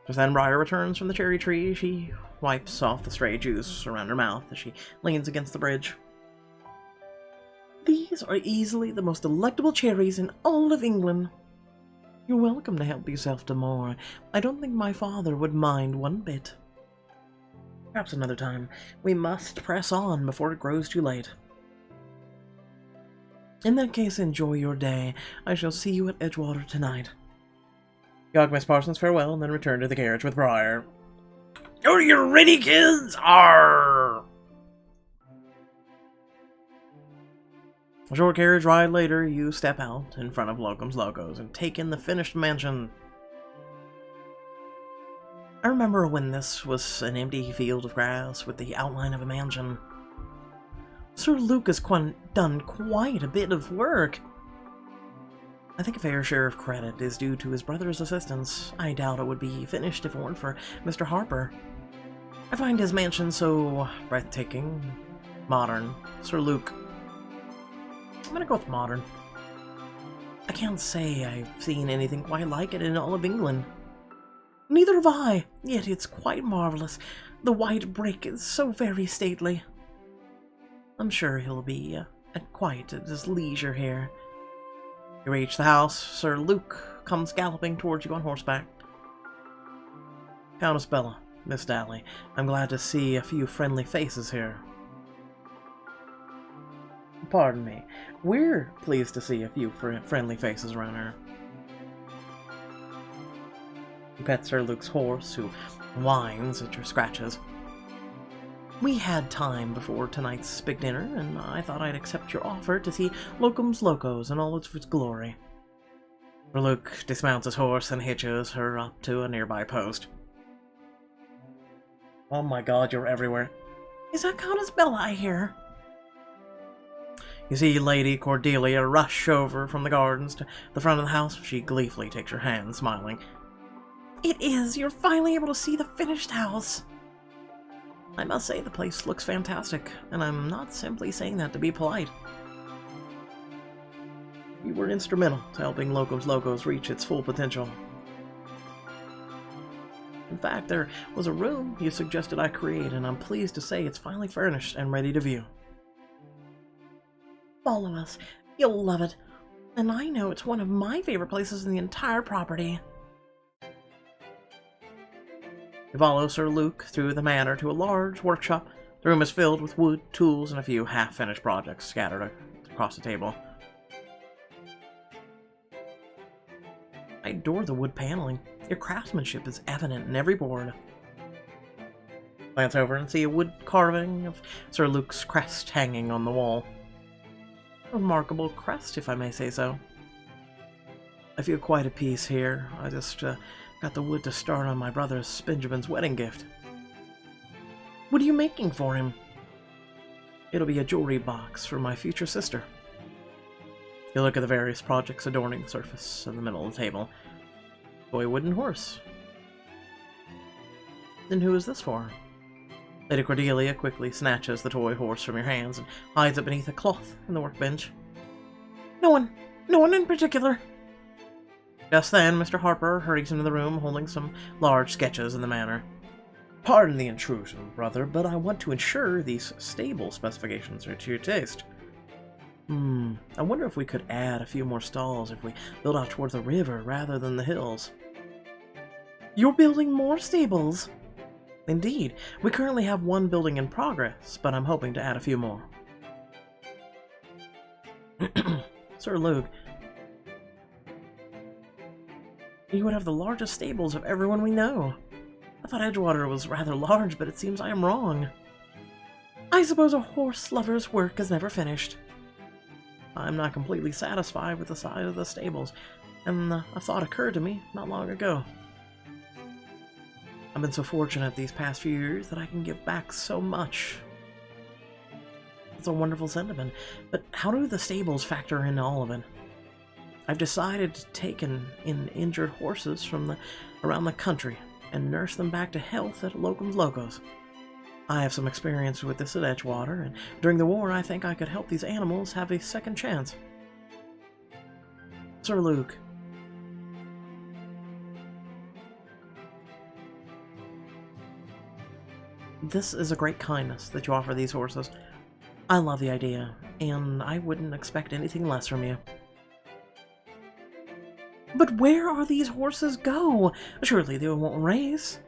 Just then Briar returns from the cherry tree. She wipes off the stray juice around her mouth as she leans against the bridge. These are easily the most delectable cherries in all of England. You're welcome to help yourself to more. I don't think my father would mind one bit. Perhaps another time. We must press on before it grows too late. In that case, enjoy your day. I shall see you at Edgewater tonight. You hug Miss Parsons farewell and then return to the carriage with Briar. Are you ready, kids? Arr! A short carriage ride later, you step out in front of Locos and take in the finished mansion. I remember when this was an empty field of grass with the outline of a mansion. Sir Luke has done quite a bit of work. I think a fair share of credit is due to his brother's assistance. I doubt it would be finished if it weren't for Mr. Harper. I find his mansion so breathtaking. Modern. Sir Luke. I'm gonna go with modern. I can't say I've seen anything quite like it in all of England. Neither have I, yet it's quite marvelous. The white brick is so very stately. I'm sure he'll be quite at his leisure here. You reach the house. Sir Luke comes galloping towards you on horseback. Countess Bella, Miss Dally, I'm glad to see a few friendly faces here. Pardon me, we're pleased to see a few friendly faces around here. He pets Sir Luke's horse, who whines at your scratches. We had time before tonight's big dinner, and I thought I'd accept your offer to see Locos in all of its glory. Sir Luke dismounts his horse and hitches her up to a nearby post. Oh my god, you're everywhere. Is that Countess Bella I hear? You see Lady Cordelia rush over from the gardens to the front of the house. She gleefully takes your hand, smiling. It is! You're finally able to see the finished house! I must say the place looks fantastic, and I'm not simply saying that to be polite. You were instrumental to helping Locos reach its full potential. In fact, there was a room you suggested I create, and I'm pleased to say it's finally furnished and ready to view. Follow us. You'll love it. And I know it's one of my favorite places in the entire property. You follow Sir Luke through the manor to a large workshop. The room is filled with wood, tools, and a few half-finished projects scattered across the table. I adore the wood paneling. Your craftsmanship is evident in every board. Glance over and see a wood carving of Sir Luke's crest hanging on the wall. A remarkable crest, if I may say so. I feel quite at peace here. I just got the wood to start on my brother's Benjamin's wedding gift. What are you making for him? It'll be a jewelry box for my future sister. You look at the various projects adorning the surface in the middle of the table. Toy wooden horse. Then who is this for? Lady Cordelia quickly snatches the toy horse from your hands and hides it beneath a cloth in the workbench. No one in particular. Just then, Mr. Harper hurries into the room holding some large sketches in the manor. Pardon the intrusion, brother, but I want to ensure these stable specifications are to your taste. I wonder if we could add a few more stalls if we build out toward the river rather than the hills. You're building more stables? Indeed. We currently have one building in progress, but I'm hoping to add a few more. Sir Luke, you would have the largest stables of everyone we know. I thought Edgewater was rather large, but it seems I am wrong. I suppose a horse lover's work is never finished. I'm not completely satisfied with the size of the stables, and a thought occurred to me not long ago. I've been so fortunate these past few years that I can give back so much. It's a wonderful sentiment, but how do the stables factor into all of it? I've decided to take in injured horses from around the country and nurse them back to health at Locos. I have some experience with this at Edgewater, and during the war I think I could help these animals have a second chance. Sir Luke. This is a great kindness that you offer these horses. I love the idea, and I wouldn't expect anything less from you. But where are these horses go? Surely they won't race.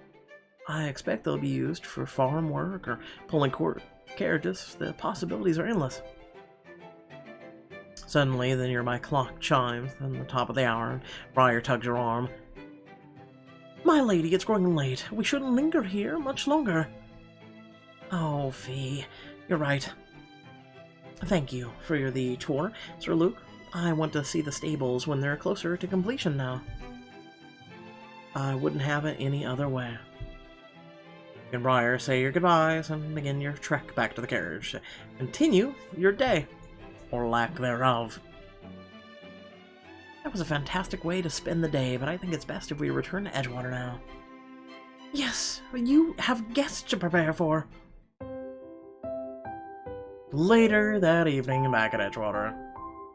I expect they'll be used for farm work or pulling carriages. The possibilities are endless. Suddenly, the nearby clock chimes on the top of the hour, and Briar tugs your arm. My lady, it's growing late. We shouldn't linger here much longer. Oh, Fee, you're right. Thank you for the tour, Sir Luke. I want to see the stables when they're closer to completion now. I wouldn't have it any other way. You and Briar say your goodbyes and begin your trek back to the carriage. Continue your day, or lack thereof. That was a fantastic way to spend the day, but I think it's best if we return to Edgewater now. Yes, you have guests to prepare for. Later that evening, back at Edgewater.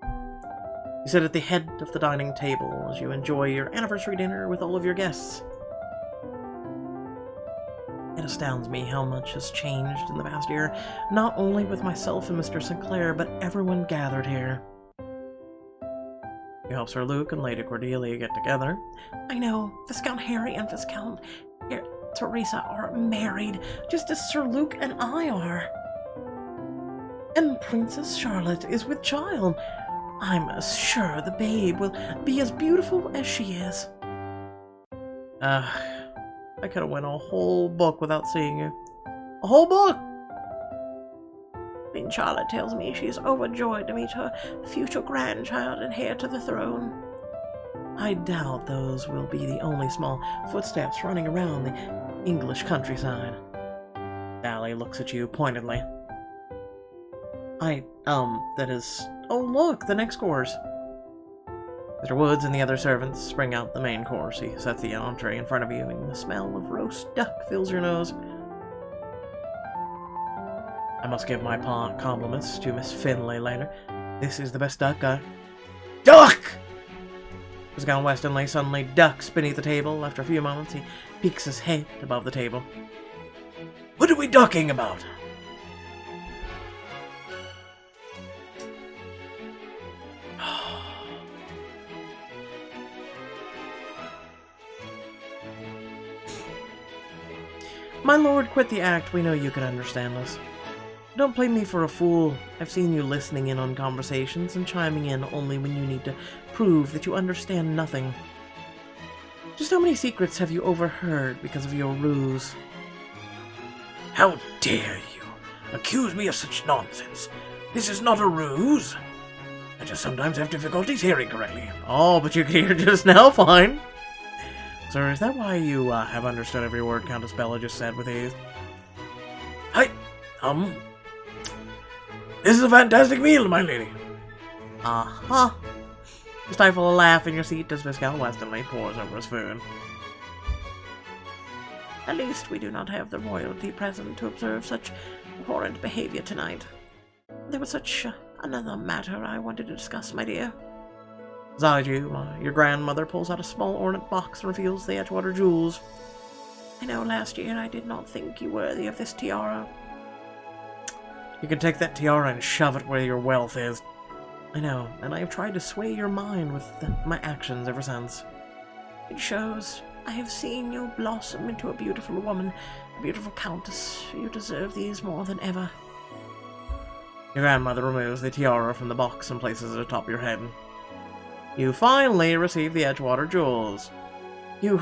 You sit at the head of the dining table as you enjoy your anniversary dinner with all of your guests. It astounds me how much has changed in the past year, not only with myself and Mr. Sinclair, but everyone gathered here. You help Sir Luke and Lady Cordelia get together. I know, Viscount Harry and Viscount Teresa are married, just as Sir Luke and I are. And Princess Charlotte is with child. I'm as sure the babe will be as beautiful as she is. I could have went a whole book without seeing you. A whole book! Queen Charlotte tells me she's overjoyed to meet her future grandchild and heir to the throne. I doubt those will be the only small footsteps running around the English countryside. Sally looks at you pointedly. That is... Oh, look, the next course. Mr. Woods and the other servants bring out the main course. He sets the entree in front of you, and the smell of roast duck fills your nose. I must give my compliments to Miss Finlay later. This is the best duck I... Duck! Viscount Westonleigh suddenly ducks beneath the table. After a few moments, he peeks his head above the table. What are we ducking about? My lord, quit the act. We know you can understand us. Don't play me for a fool. I've seen you listening in on conversations and chiming in only when you need to prove that you understand nothing. Just how many secrets have you overheard because of your ruse? How dare you accuse me of such nonsense? This is not a ruse. I just sometimes have difficulties hearing correctly. Oh, but you can hear just now fine. Sir, is that why you have understood every word Countess Bella just said with ease? This is a fantastic meal, my lady. Uh-huh. You stifle a laugh in your seat as Viscount Westonleigh pours over his food. At least we do not have the royalty present to observe such abhorrent behavior tonight. There was such another matter I wanted to discuss, my dear. Beside you, your grandmother pulls out a small ornate box and reveals the Edgewater jewels. I know last year I did not think you worthy of this tiara. You can take that tiara and shove it where your wealth is. I know, and I have tried to sway your mind with my actions ever since. It shows. I have seen you blossom into a beautiful woman, a beautiful countess. You deserve these more than ever. Your grandmother removes the tiara from the box and places it atop your head. You finally receive the Edgewater jewels. You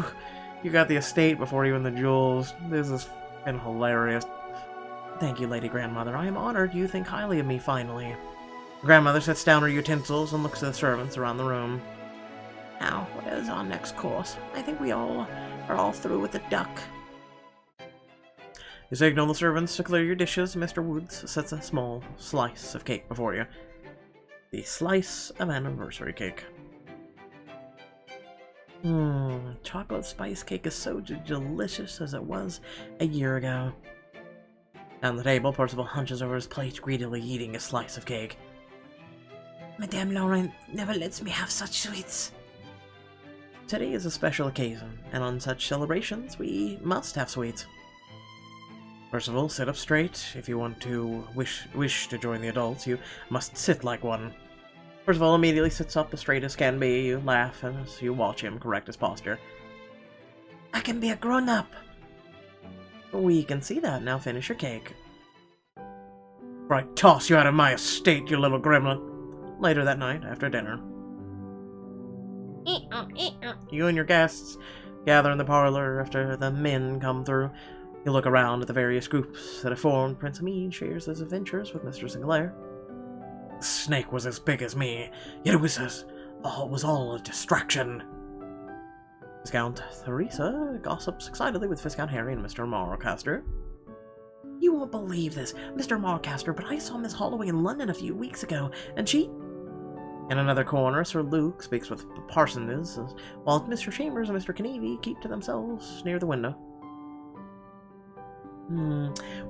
got the estate before even the jewels. This has been hilarious. Thank you, Lady Grandmother. I am honored you think highly of me, finally. Grandmother sets down her utensils and looks at the servants around the room. Now, what is our next course? I think we are all through with the duck. You signal the servants to clear your dishes. Mr. Woods sets a small slice of cake before you. The slice of anniversary cake. Chocolate spice cake is so delicious as it was a year ago. Down the table, Percival hunches over his plate, greedily eating a slice of cake. Madame Laurent never lets me have such sweets. Today is a special occasion, and on such celebrations, we must have sweets. Percival, sit up straight. If you want to wish to join the adults, you must sit like one. Percival immediately sits up as straight as can be. You laugh as you watch him correct his posture. I can be a grown-up. We can see that. Now finish your cake. Or I toss you out of my estate, you little gremlin. Later that night, after dinner. You and your guests gather in the parlor after the men come through. You look around at the various groups that have formed. Prince Amin shares his adventures with Mr. Sinclair. The snake was as big as me, yet it was all a distraction. Viscount Teresa gossips excitedly with Viscount Harry and Mr. Marcaster. You won't believe this, Mr. Marcaster, but I saw Miss Holloway in London a few weeks ago, and she... In another corner, Sir Luke speaks with the parsons, while Mr. Chambers and Mr. Knievy keep to themselves near the window.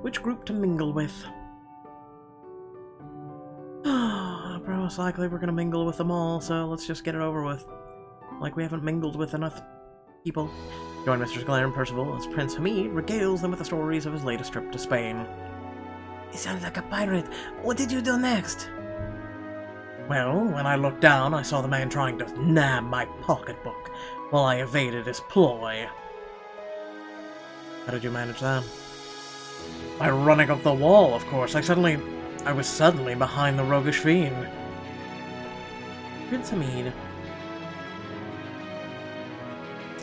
Which group to mingle with? Most likely we're going to mingle with them all, so let's just get it over with. Like we haven't mingled with enough people. Join Mr. Sinclair and Percival as Prince Hamid regales them with the stories of his latest trip to Spain. He sounds like a pirate. What did you do next? Well, when I looked down, I saw the man trying to nab my pocketbook, while I evaded his ploy. How did you manage that? By running up the wall, of course. I was suddenly behind the roguish fiend. Prince Hamid.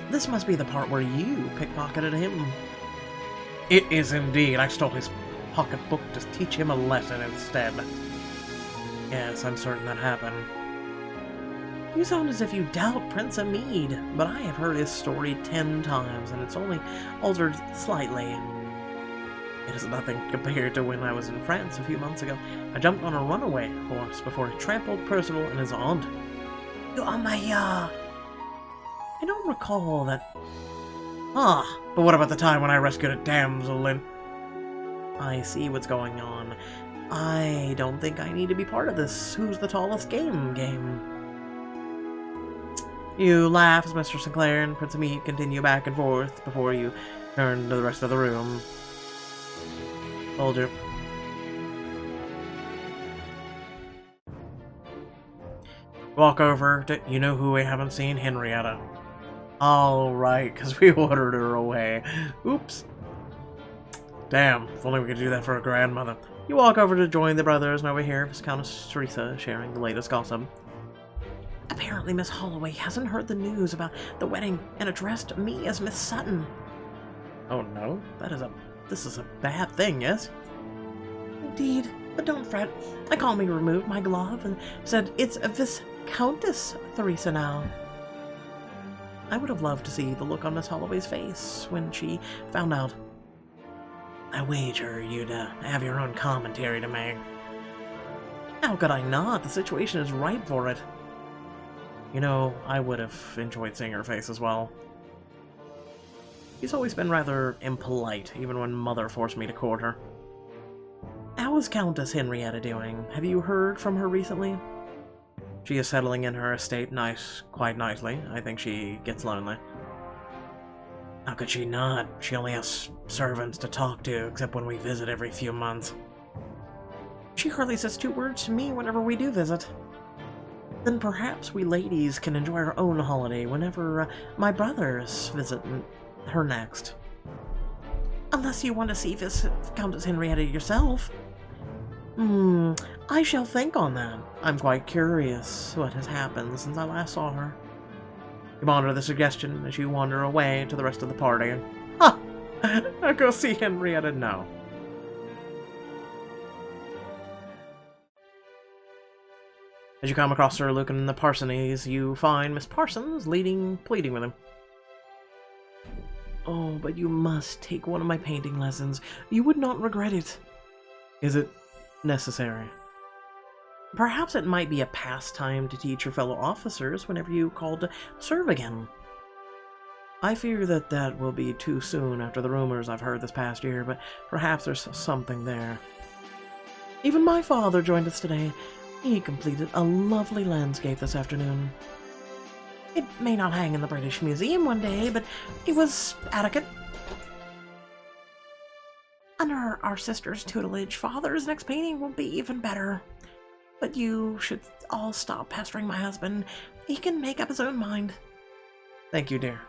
This must be the part where you pickpocketed him. It is indeed. I stole his pocketbook to teach him a lesson instead. Yes, I'm certain that happened. You sound as if you doubt Prince Hamid, but I have heard his story 10 times, and it's only altered slightly. It is nothing compared to when I was in France a few months ago. I jumped on a runaway horse before he trampled Percival and his aunt. You are my, I don't recall that... but what about the time when I rescued a damsel in... I see what's going on. I don't think I need to be part of this who's the tallest game. You laugh as Mr. Sinclair and Prince Hamid continue back and forth before you turn to the rest of the room. Soldier. Walk over to... You know who we haven't seen? Henrietta. Alright, because we ordered her away. Oops. Damn, if only we could do that for a grandmother. You walk over to join the brothers, and over here is Countess Teresa sharing the latest gossip. Apparently Miss Holloway hasn't heard the news about the wedding and addressed me as Miss Sutton. Oh no, this is a bad thing, yes? Indeed, but don't fret. I calmly removed my glove and said, "It's Viscountess Teresa now." I would have loved to see the look on Miss Holloway's face when she found out. I wager you'd have your own commentary to make. How could I not? The situation is ripe for it. You know, I would have enjoyed seeing her face as well. She's always been rather impolite, even when Mother forced me to court her. How is Countess Henrietta doing? Have you heard from her recently? She is settling in her estate quite nicely. I think she gets lonely. How could she not? She only has servants to talk to, except when we visit every few months. She hardly says 2 words to me whenever we do visit. Then perhaps we ladies can enjoy our own holiday whenever my brothers visit her next. Unless you want to see Countess Henrietta yourself. I shall think on that. I'm quite curious what has happened since I last saw her. You monitor the suggestion as you wander away to the rest of the party. Ha! I'll go see Henrietta now. As you come across Sir Luke and the parsonies, you find Miss Parsons pleading with him. Oh, but you must take one of my painting lessons. You would not regret it. Is it necessary? Perhaps it might be a pastime to teach your fellow officers whenever you call to serve again. I fear that will be too soon after the rumors I've heard this past year, but perhaps there's something there. Even my father joined us today. He completed a lovely landscape this afternoon. It may not hang in the British Museum one day, but it was adequate. Under our sister's tutelage, Father's next painting will be even better. But you should all stop pestering my husband. He can make up his own mind. Thank you, dear.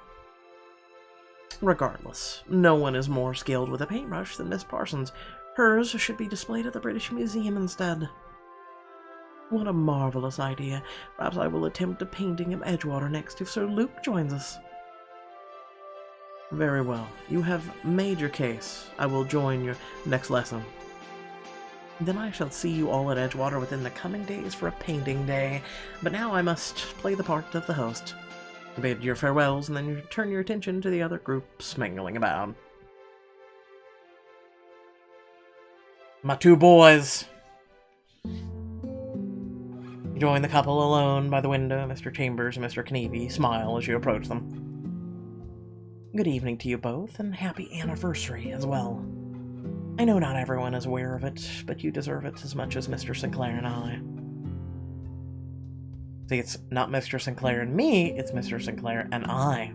Regardless, no one is more skilled with a paintbrush than Miss Parsons. Hers should be displayed at the British Museum instead. What a marvelous idea. Perhaps I will attempt a painting of Edgewater next if Sir Luke joins us. Very well. You have made your case. I will join your next lesson. Then I shall see you all at Edgewater within the coming days for a painting day. But now I must play the part of the host. Bid your farewells, and then you turn your attention to the other groups mingling about. My 2 boys. You join the couple alone by the window. Mr. Chambers and Mr. Knievy smile as you approach them. Good evening to you both, and happy anniversary as well. I know not everyone is aware of it, but you deserve it as much as Mr. Sinclair and I. See, it's not Mr. Sinclair and me, it's Mr. Sinclair and I.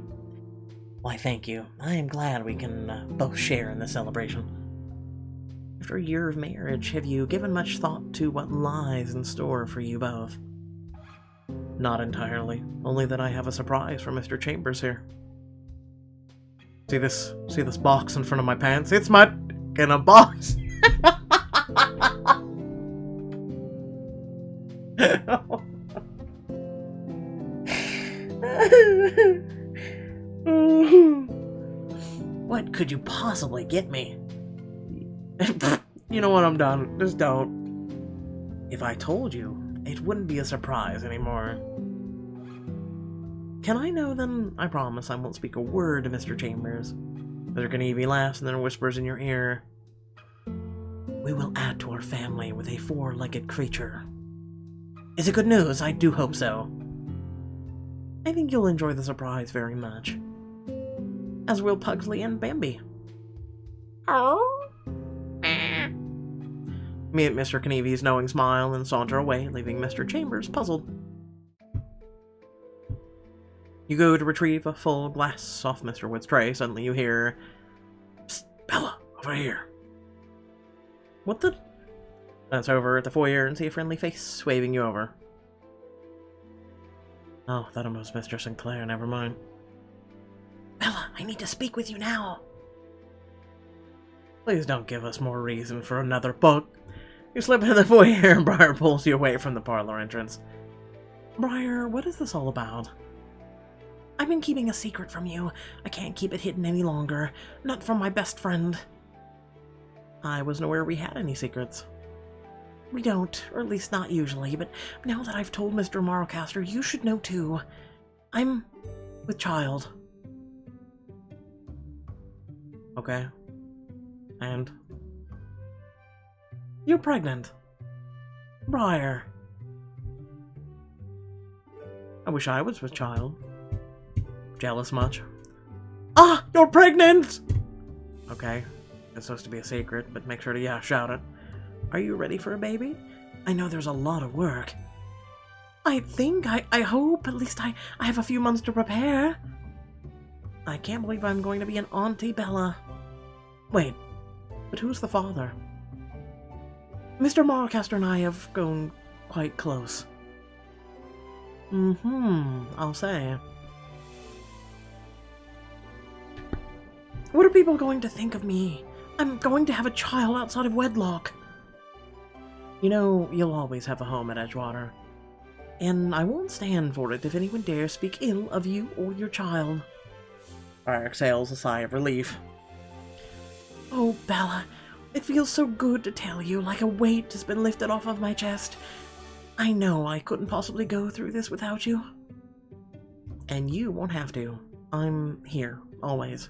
Why, thank you. I am glad we can both share in this celebration. After a year of marriage, have you given much thought to what lies in store for you both? Not entirely, only that I have a surprise for Mr. Chambers here. See this box in front of my pants? It's my in a box. What could you possibly get me? You know what, I'm done. Just don't. If I told you, it wouldn't be a surprise anymore. Can I know then? I promise I won't speak a word to Mr. Chambers. Mr. Knievy laughs and then whispers in your ear. We will add to our family with a four-legged creature. Is it good news? I do hope so. I think you'll enjoy the surprise very much. As will Pugsley and Bambi. Oh. Meet Mr. Knievy's knowing smile and saunter away, leaving Mr. Chambers puzzled. You go to retrieve a full glass off Mr. Wood's tray. Suddenly you hear, Psst, Bella, over here. What the? Glance over at the foyer and see a friendly face waving you over. Oh, thought it was Mr. Sinclair, never mind. Bella, I need to speak with you now. Please don't give us more reason for another book. You slip into the foyer and Briar pulls you away from the parlor entrance. Briar, what is this all about? I've been keeping a secret from you. I can't keep it hidden any longer. Not from my best friend. I wasn't aware we had any secrets. We don't, or at least not usually, but now that I've told Mr. Marlcaster, you should know too. I'm with child. Okay. And? You're pregnant. Briar. I wish I was with child. Jealous much? Ah! You're pregnant! Okay. It's supposed to be a secret, but make sure to shout it. Are you ready for a baby? I know there's a lot of work. I hope, at least I have a few months to prepare. I can't believe I'm going to be an Auntie Bella. Wait, but who's the father? Mr. Marlcaster and I have grown quite close. I'll say. What are people going to think of me? I'm going to have a child outside of wedlock. You know, you'll always have a home at Edgewater. And I won't stand for it if anyone dares speak ill of you or your child. Briar exhales a sigh of relief. Oh, Bella, it feels so good to tell you, like a weight has been lifted off of my chest. I know I couldn't possibly go through this without you. And you won't have to. I'm here, always.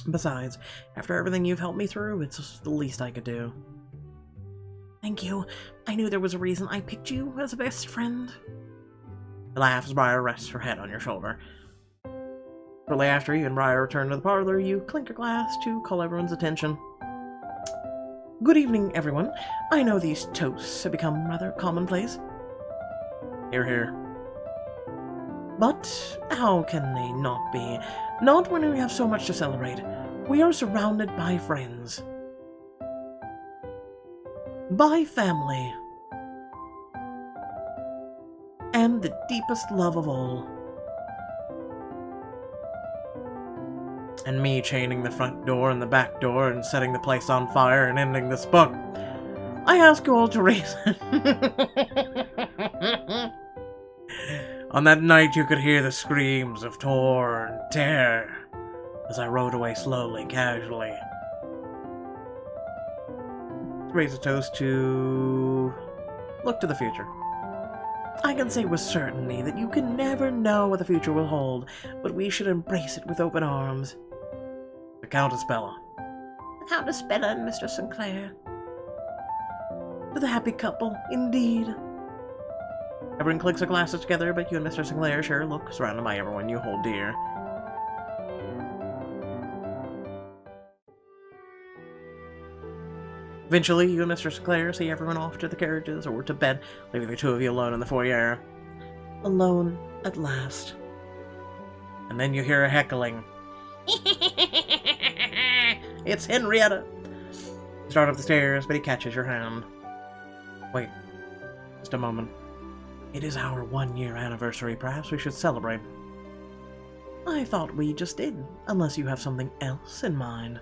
Besides, after everything you've helped me through, it's the least I could do. Thank you. I knew there was a reason I picked you as a best friend. Laughs. Briar rests her head on your shoulder. Shortly after you and Briar return to the parlor, you clink a glass to call everyone's attention. Good evening, everyone. I know these toasts have become rather commonplace. Hear, hear. But how can they not be? Not when we have so much to celebrate. We are surrounded by friends. By family. And the deepest love of all. And me chaining the front door and the back door and setting the place on fire and ending this book. I ask you all to reason. On that night you could hear the screams of Tor and Tear as I rode away slowly, casually. Raise a toast to look to the future. I can say with certainty that you can never know what the future will hold, but we should embrace it with open arms. The Countess Bella. The Countess Bella and Mr. Sinclair. To the happy couple, indeed. Everyone clicks their glasses together, but you and Mr. Sinclair share a look, surrounded by everyone you hold dear. Eventually, you and Mr. Sinclair see everyone off to the carriages or to bed, leaving the two of you alone in the foyer. Alone at last. And then you hear a heckling. It's Henrietta! You start up the stairs, but he catches your hand. Wait, just a moment. It is our 1-year anniversary. Perhaps we should celebrate. I thought we just did, unless you have something else in mind.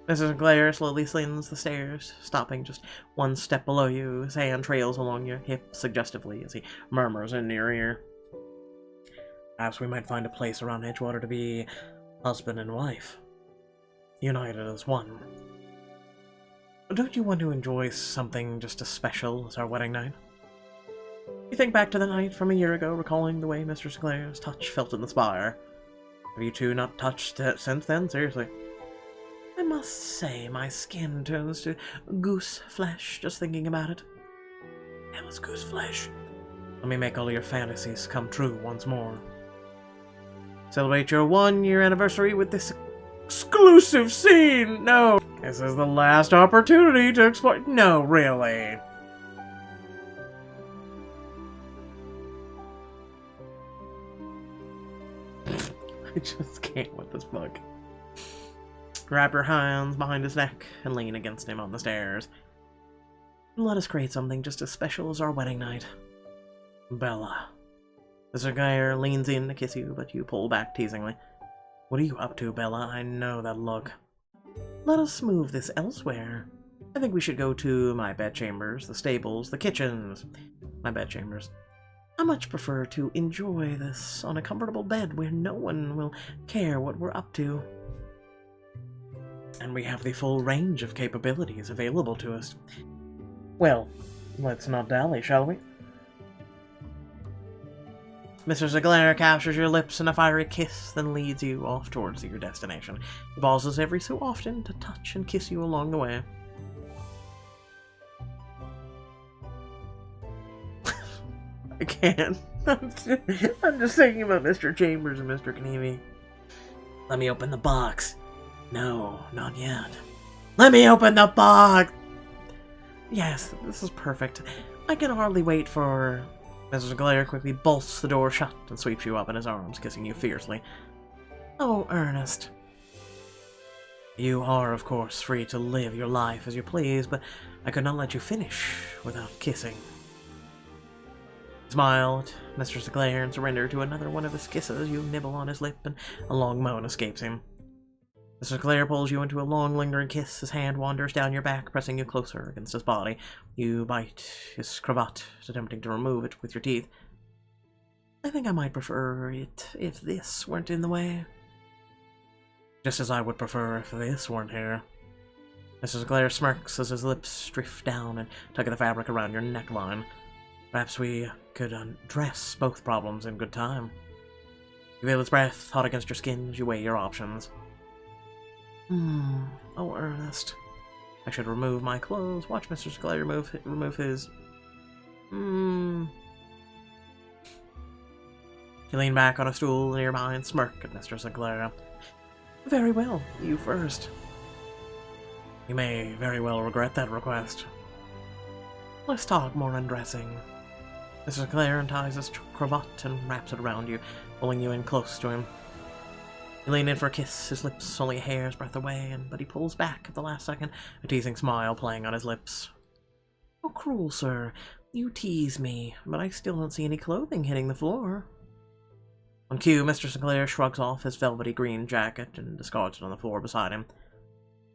Mrs. Sinclair slowly slings the stairs, stopping just one step below you. His hand trails along your hip suggestively as he murmurs in your ear. Perhaps we might find a place around Edgewater to be husband and wife, united as one. Don't you want to enjoy something just as special as our wedding night? You think back to the night from a year ago, recalling the way Mr. Sinclair's touch felt in the spire. Have you two not touched since then? Seriously. I must say, my skin turns to goose flesh just thinking about it. Hell is goose flesh. Let me make all your fantasies come true once more. Celebrate your 1-year anniversary with this exclusive scene! No! This is the last opportunity to explore. No, really. I just can't with this book. Grab your hands behind his neck and lean against him on the stairs. Let us create something just as special as our wedding night. Bella. Mr. Geyer leans in to kiss you, but you pull back teasingly. What are you up to, Bella? I know that look. Let us move this elsewhere. I think we should go to my bedchambers, the stables, the kitchens. My bedchambers. I much prefer to enjoy this on a comfortable bed where no one will care what we're up to. And we have the full range of capabilities available to us. Well, let's not dally, shall we? Mr. Sinclair captures your lips in a fiery kiss, then leads you off towards your destination. He pauses every so often to touch and kiss you along the way. I can't. I'm just thinking about Mr. Chambers and Mr. Knievy. Let me open the box. No, not yet. Let me open the box! Yes, this is perfect. I can hardly wait for... Mr. Sinclair quickly bolts the door shut and sweeps you up in his arms, kissing you fiercely. Oh, Ernest. You are, of course, free to live your life as you please, but I could not let you finish without kissing. He smiled at Mr. Sinclair and surrender to another one of his kisses. You nibble on his lip and a long moan escapes him. Mr. Sinclair pulls you into a long, lingering kiss. His hand wanders down your back, pressing you closer against his body. You bite his cravat, attempting to remove it with your teeth. I think I might prefer it if this weren't in the way. Just as I would prefer if this weren't here. Mr. Sinclair smirks as his lips drift down and tug at the fabric around your neckline. Perhaps we could address both problems in good time. You feel his breath hot against your skin as you weigh your options. Oh, Ernest. I should remove my clothes. Watch Mr. Sinclair remove his. You lean back on a stool near mine, smirk at Mr. Sinclair. Very well, you first. You may very well regret that request. Let's talk more undressing. Mr. Sinclair unties his cravat and wraps it around you, pulling you in close to him. You lean in for a kiss, his lips only a hair's breadth away, but he pulls back at the last second, a teasing smile playing on his lips. Oh, cruel, sir. You tease me, but I still don't see any clothing hitting the floor. On cue, Mr. Sinclair shrugs off his velvety green jacket and discards it on the floor beside him.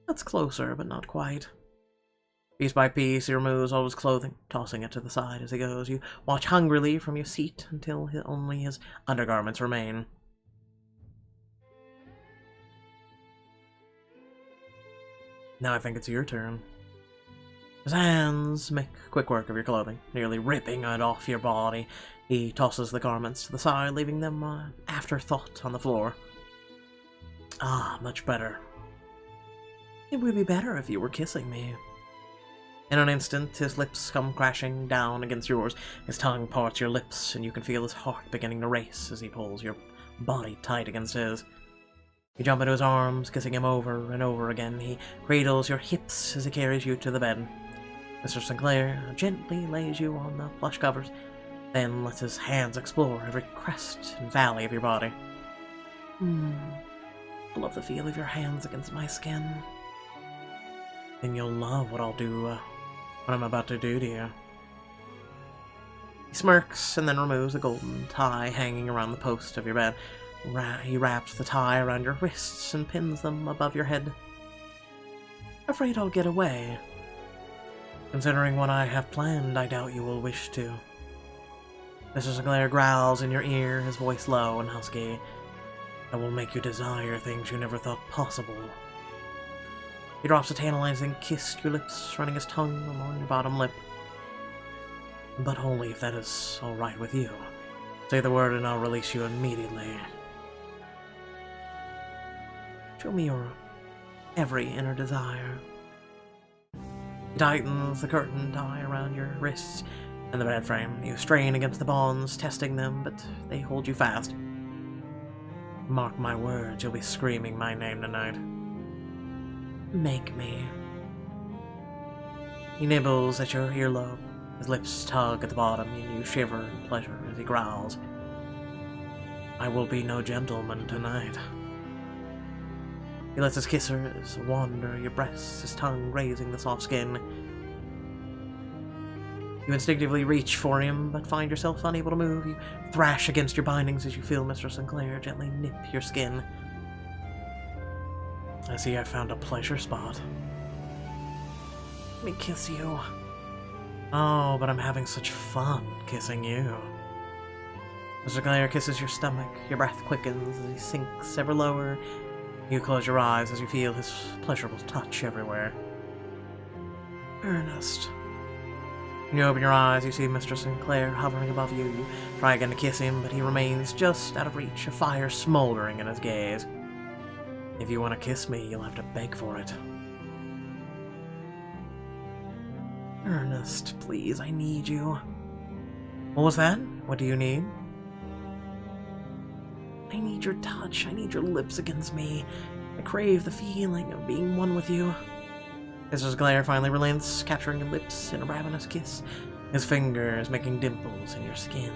That's closer, but not quite. Piece by piece, he removes all his clothing, tossing it to the side as he goes. You watch hungrily from your seat until only his undergarments remain. Now I think it's your turn. His hands make quick work of your clothing, nearly ripping it off your body. He tosses the garments to the side, leaving them afterthought on the floor. Ah, much better. It would be better if you were kissing me. In an instant, his lips come crashing down against yours. His tongue parts your lips, and you can feel his heart beginning to race as he pulls your body tight against his. You jump into his arms, kissing him over and over again. He cradles your hips as he carries you to the bed. Mr. Sinclair gently lays you on the plush covers, then lets his hands explore every crest and valley of your body. I love the feel of your hands against my skin. Then you'll love what I'll do, what I'm about to do to you. He smirks and then removes a golden tie hanging around the post of your bed. He wraps the tie around your wrists and pins them above your head. Afraid I'll get away. Considering what I have planned, I doubt you will wish to. Mr. Sinclair growls in your ear, his voice low and husky. I will make you desire things you never thought possible. He drops a tantalizing kiss to your lips, running his tongue along your bottom lip. But only if that is all right with you. Say the word and I'll release you immediately. Show me your every inner desire. He tightens the curtain tie around your wrists and the bed frame. You strain against the bonds, testing them, but they hold you fast. Mark my words, you'll be screaming my name tonight. Make me. He nibbles at your earlobe. His lips tug at the bottom, and you shiver in pleasure as he growls. I will be no gentleman tonight. He lets his kissers wander your breasts, his tongue grazing the soft skin. You instinctively reach for him, but find yourself unable to move. You thrash against your bindings as you feel Mr. Sinclair gently nip your skin. I see I found a pleasure spot. Let me kiss you. Oh, but I'm having such fun kissing you. Mr. Sinclair kisses your stomach. Your breath quickens as he sinks ever lower. You close your eyes as you feel his pleasurable touch everywhere. Ernest. When you open your eyes, you see Mr. Sinclair hovering above you. You try again to kiss him, but he remains just out of reach, a fire smoldering in his gaze. If you want to kiss me, you'll have to beg for it. Ernest, please, I need you. What was that? What do you need? I need your touch. I need your lips against me. I crave the feeling of being one with you. Mr. Sinclair finally relents, capturing your lips in a ravenous kiss, his fingers making dimples in your skin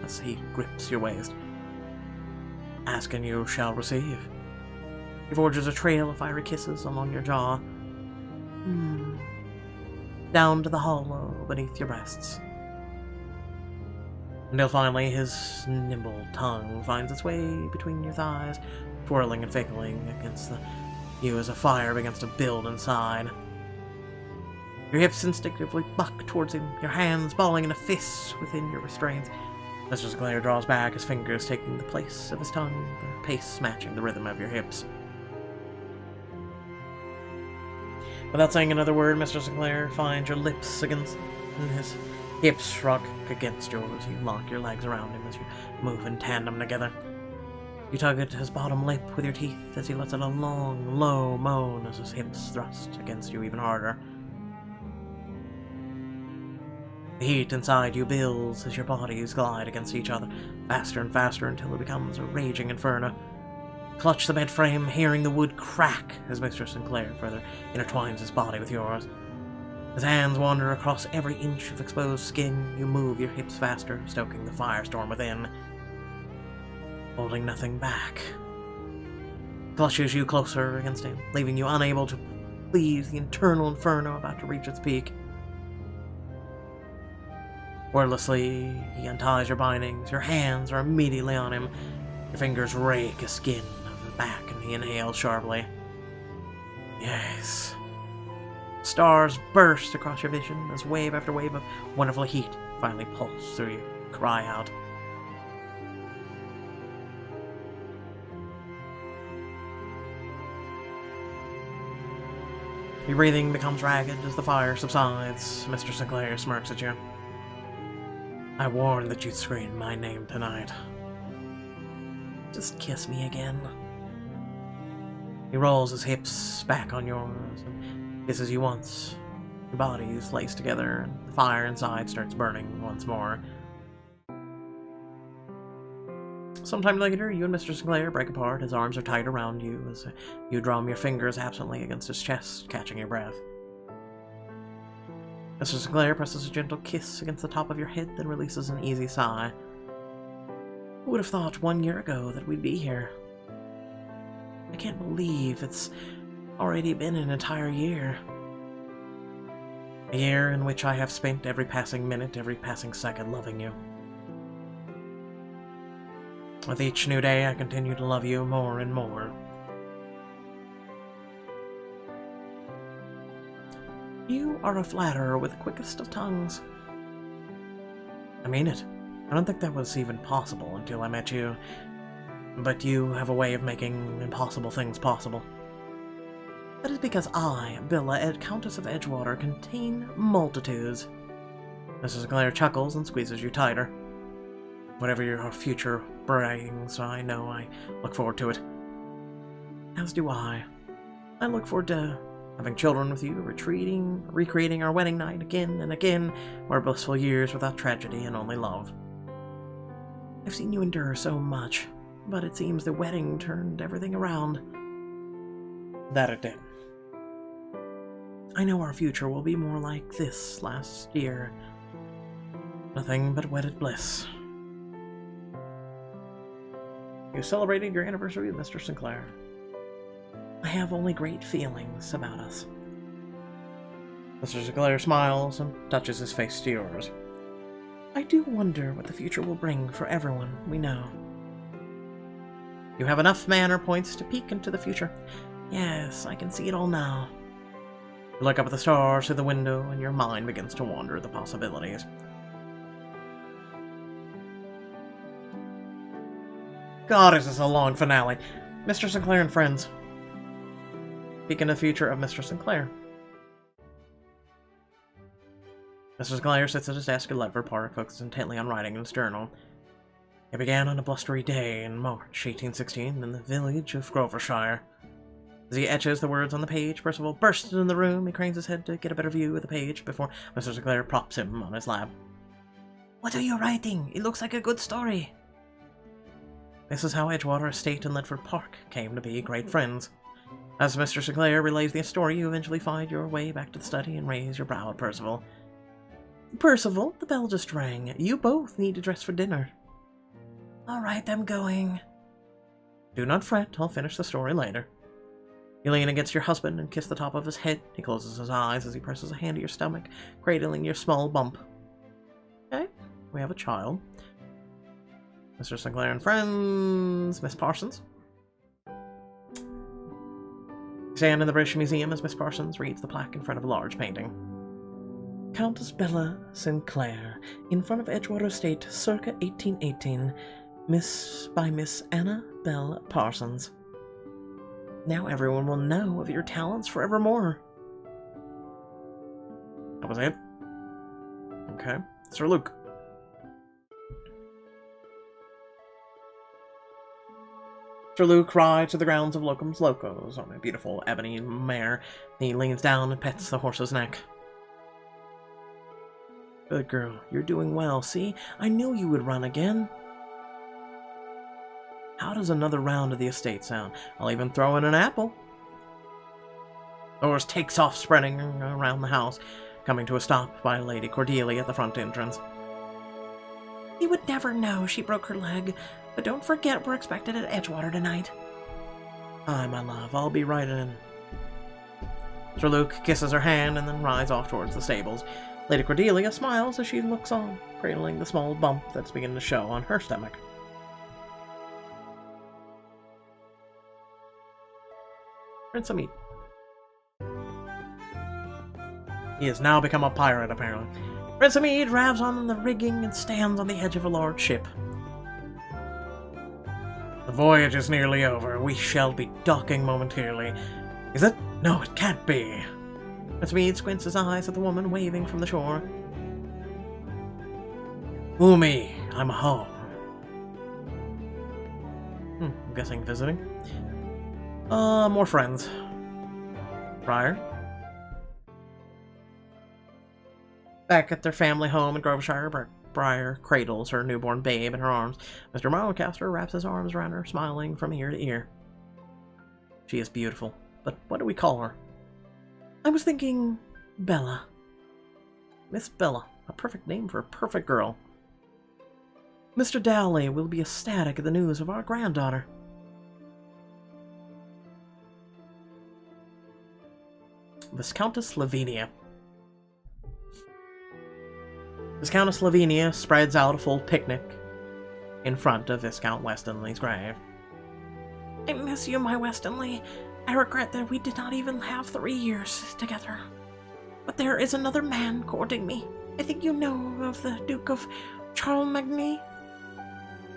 as he grips your waist. Ask and you shall receive. He forges a trail of fiery kisses along your jaw, down to the hollow beneath your breasts, until finally his nimble tongue finds its way between your thighs, twirling and fickling against you as a fire begins to build inside. Your hips instinctively buck towards him, your hands balling into fists within your restraints. Mr. Sinclair draws back, his fingers taking the place of his tongue, the pace matching the rhythm of your hips. Without saying another word, Mr. Sinclair finds your lips against his hips rock against yours. You lock your legs around him as you move in tandem together. You tug at his bottom lip with your teeth as he lets out a long, low moan as his hips thrust against you even harder. The heat inside you builds as your bodies glide against each other, faster and faster until it becomes a raging inferno. Clutch the bed frame, hearing the wood crack as Mr. Sinclair further intertwines his body with yours. His hands wander across every inch of exposed skin. You move your hips faster, stoking the firestorm within, holding nothing back. Clutches you closer against him, leaving you unable to please the internal inferno about to reach its peak. Wordlessly, he unties your bindings. Your hands are immediately on him. Your fingers rake his skin over the back, and he inhales sharply. Yes. Stars burst across your vision as wave after wave of wonderful heat finally pulse through you. Cry out. Your breathing becomes ragged as the fire subsides. Mr. Sinclair smirks at you. I warned that you'd scream my name tonight. Just kiss me again. He rolls his hips back on yours and kisses you once, Your bodies lace together, and the fire inside starts burning once more. Sometime later, you and Mr. Sinclair break apart. His arms are tight around you as you drum your fingers absently against his chest, catching your breath. Mr. Sinclair presses a gentle kiss against the top of your head, then releases an easy sigh. Who would have thought 1 year ago that we'd be here? I can't believe it's already been an entire year. A year in which I have spent every passing minute, every passing second loving you. With each new day, I continue to love you more and more. You are a flatterer with the quickest of tongues. I mean it. I don't think that was even possible until I met you. But you have a way of making impossible things possible. That is because I, Billa, Countess of Edgewater, contain multitudes. Mrs. Sinclair chuckles and squeezes you tighter. Whatever your future brings, I know I look forward to it. As do I. I look forward to having children with you, recreating our wedding night again and again, our blissful years without tragedy and only love. I've seen you endure so much, but it seems the wedding turned everything around. That it did. I know our future will be more like this last year. Nothing but wedded bliss. You celebrated your anniversary with Mr. Sinclair. I have only great feelings about us. Mr. Sinclair smiles and touches his face to yours. I do wonder what the future will bring for everyone we know. You have enough manner points to peek into the future. Yes, I can see it all now. You look up at the stars through the window, and your mind begins to wander at the possibilities. God, is this a long finale. Mr. Sinclair and friends. Peek into the future of Mr. Sinclair. Mr. Sinclair sits at his desk at Ledford Park, focused intently on writing in his journal. It began on a blustery day in March 1816 in the village of Grovershire. As he etches the words on the page, Percival bursts into the room. He cranes his head to get a better view of the page before Mr. Sinclair props him on his lap. What are you writing? It looks like a good story. This is how Edgewater Estate and Ledford Park came to be great friends. As Mr. Sinclair relays the story, you eventually find your way back to the study and raise your brow at Percival. Percival, the bell just rang. You both need to dress for dinner. All right, I'm going. Do not fret, I'll finish the story later. You lean against your husband and kiss the top of his head. He closes his eyes as he presses a hand to your stomach, cradling your small bump. Okay, we have a child. Mr. Sinclair and friends, Miss Parsons. You stand in the British Museum as Miss Parsons reads the plaque in front of a large painting. Countess Bella Sinclair, in front of Edgewater Estate, circa 1818, by Miss Anna Bell Parsons. Now everyone will know of your talents forevermore. That was it? Okay. Sir Luke. Sir Luke rides to the grounds of Locos on a beautiful ebony mare. He leans down and pets the horse's neck. Good girl, you're doing well. See, I knew you would run again. How does another round of the estate sound? I'll even throw in an apple. The horse takes off, spreading around the house, coming to a stop by Lady Cordelia at the front entrance. You would never know she broke her leg, but don't forget we're expected at Edgewater tonight. Aye, my love, I'll be right in. Sir Luke kisses her hand and then rides off towards the stables. Lady Cordelia smiles as she looks on, cradling the small bump that's beginning to show on her stomach. Prince Amin. He has now become a pirate, apparently. Prince Amin drives on the rigging and stands on the edge of a large ship. The voyage is nearly over. We shall be docking momentarily. Is it? No, it can't be. Prince Amin squints his eyes at the woman waving from the shore. Umi, I'm home. I'm guessing visiting. More friends. Friar? Back at their family home in Groveshire, Briar cradles her newborn babe in her arms. Mr. Marlecaster wraps his arms around her, smiling from ear to ear. She is beautiful, but what do we call her? I was thinking Bella. Miss Bella, a perfect name for a perfect girl. Mr. Dowley will be ecstatic at the news of our granddaughter. Viscountess Lavinia. Viscountess Lavinia spreads out a full picnic in front of Viscount Westonleigh's grave. I miss you, my Westonleigh. I regret that we did not even have 3 years together. But there is another man courting me. I think you know of the Duke of Charlemagne.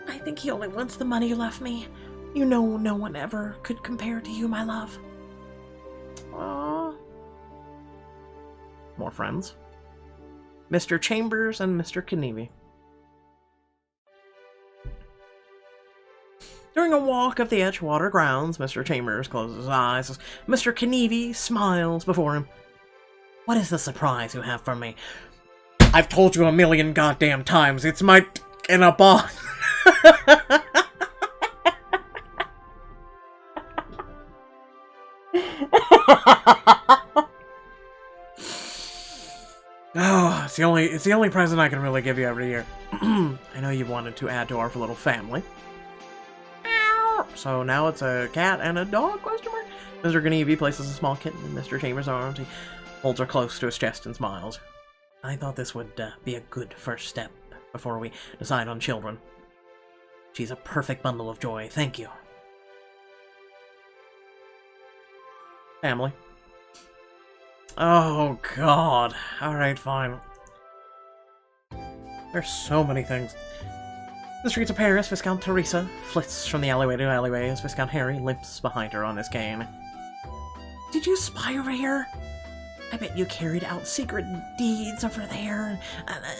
I think he only wants the money you left me. You know no one ever could compare to you, my love. Aww. More friends. Mr. Chambers and Mr. Knievy. During a walk of the Edgewater grounds, Mr. Chambers closes his eyes as Mr. Knievy smiles before him. What is the surprise you have for me? I've told you a million goddamn times, it's my in a box. Oh, it's the only present I can really give you every year. I know you've wanted to add to our little family. So now it's a cat and a dog, question mark? Mr. Knievy places a small kitten in Mr. Chambers' arms. He holds her close to his chest and smiles. I thought this would be a good first step before we decide on children. She's a perfect bundle of joy, thank you. Family. Oh, God. Alright, fine. There's so many things. The streets of Paris, Viscount Teresa flits from the alleyway to alleyway as Viscount Harry limps behind her on his cane. Did you spy over here? I bet you carried out secret deeds over there.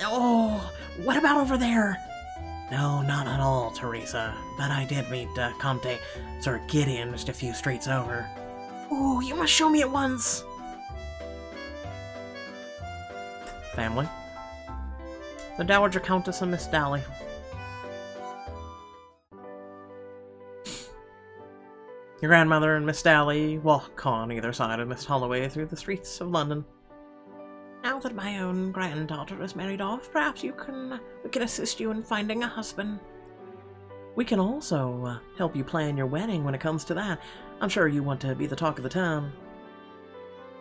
Oh, what about over there? No, not at all, Teresa. But I did meet Comte Sir Gideon just a few streets over. Oh, you must show me at once. Family. The Dowager Countess and Miss Dally. Your grandmother and Miss Dally walk on either side of Miss Holloway through the streets of London. Now that my own granddaughter is married off, perhaps we can assist you in finding a husband. We can also help you plan your wedding when it comes to that. I'm sure you want to be the talk of the town.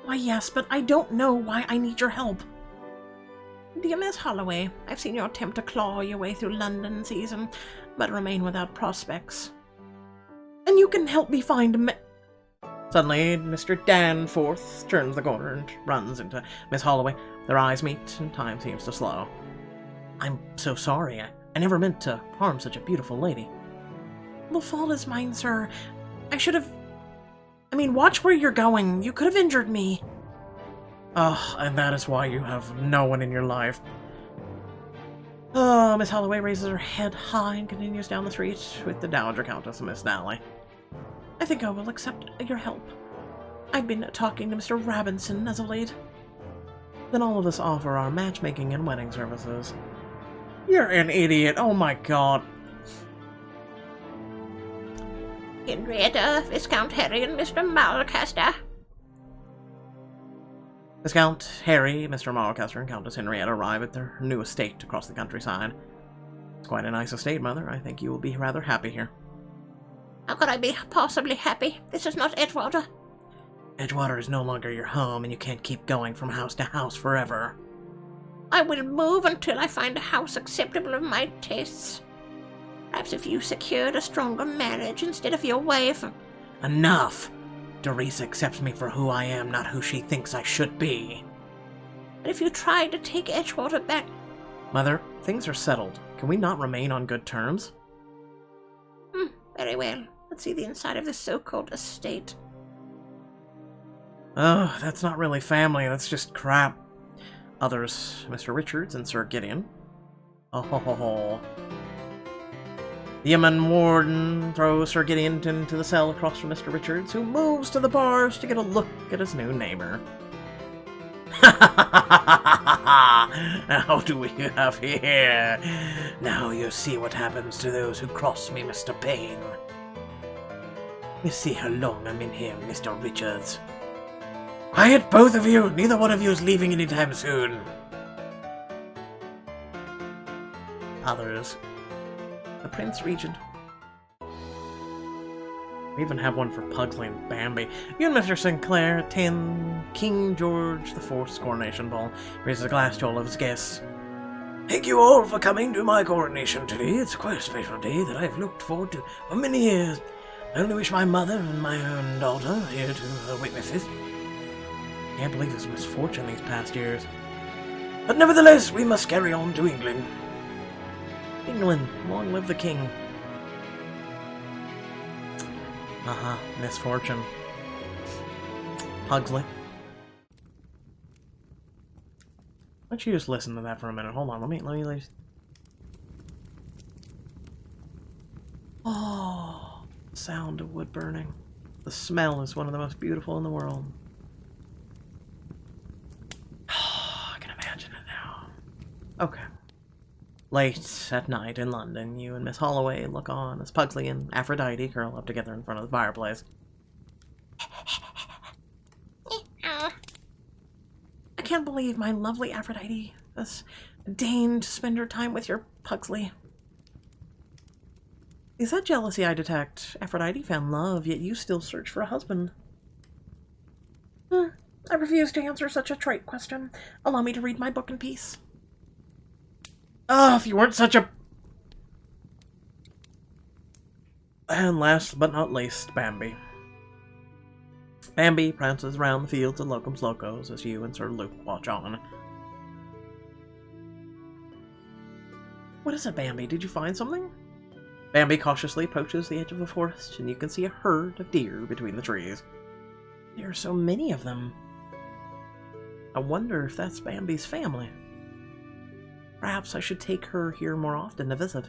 Why, yes, but I don't know why I need your help. Dear Miss Holloway, I've seen you attempt to claw your way through London season, but remain without prospects. And you can help me find Suddenly, Mr. Danforth turns the corner and runs into Miss Holloway. Their eyes meet, and time seems to slow. I'm so sorry. I never meant to harm such a beautiful lady. The fault is mine, sir. I should have... watch where you're going. You could have injured me. Oh, and that is why you have no one in your life. Oh, Miss Holloway raises her head high and continues down the street with the Dowager Countess and Miss Dally. I think I will accept your help. I've been talking to Mr. Robinson as of late. Then all of us offer our matchmaking and wedding services. You're an idiot, oh my god. Henrietta, Viscount Harry, and Mr. Malcaster. Viscount Harry, Mr. Marlecaster, and Countess Henrietta arrive at their new estate across the countryside. It's quite a nice estate, Mother. I think you will be rather happy here. How could I be possibly happy? This is not Edgewater. Edgewater is no longer your home, and you can't keep going from house to house forever. I will move until I find a house acceptable of my tastes. Perhaps if you secured a stronger marriage instead of your wife. Enough! Teresa accepts me for who I am, not who she thinks I should be. But if you tried to take Edgewater back... Mother, things are settled. Can we not remain on good terms? Very well. Let's see the inside of this so-called estate. Oh, that's not really family, that's just crap. Others, Mr. Richards and Sir Gideon. Oh ho ho ho. The Amin warden throws Sir Gideon into the cell across from Mr. Richards, who moves to the bars to get a look at his new neighbor. How do we have here? Now you see what happens to those who cross me, Mr. Payne. You see how long I'm in here, Mr. Richards. Quiet, both of you! Neither one of you is leaving anytime soon. Others. The Prince Regent. We even have one for Pugsley and Bambi. You and Mr. Sinclair attend King George IV's coronation ball. Raises a glass to all of his guests. Thank you all for coming to my coronation today. It's quite a special day that I've looked forward to for many years. I only wish my mother and my own daughter were here to witness it. Can't believe his misfortune these past years. But nevertheless, we must carry on to England. England, long live the king. Misfortune. Pugsley. Why don't you just listen to that for a minute? Hold on, let me. Oh, sound of wood burning. The smell is one of the most beautiful in the world. Oh, I can imagine it now. Okay. Late at night in London, you and Miss Holloway look on as Pugsley and Aphrodite curl up together in front of the fireplace. I can't believe my lovely Aphrodite has deigned to spend her time with your Pugsley. Is that jealousy I detect? Aphrodite found love, yet you still search for a husband. I refuse to answer such a trite question. Allow me to read my book in peace. Oh, if you weren't such a... And last but not least, Bambi. Bambi prances around the fields of Locos as you and Sir Luke watch on. What is it, Bambi? Did you find something? Bambi cautiously approaches the edge of the forest, and you can see a herd of deer between the trees. There are so many of them. I wonder if that's Bambi's family. Perhaps I should take her here more often to visit.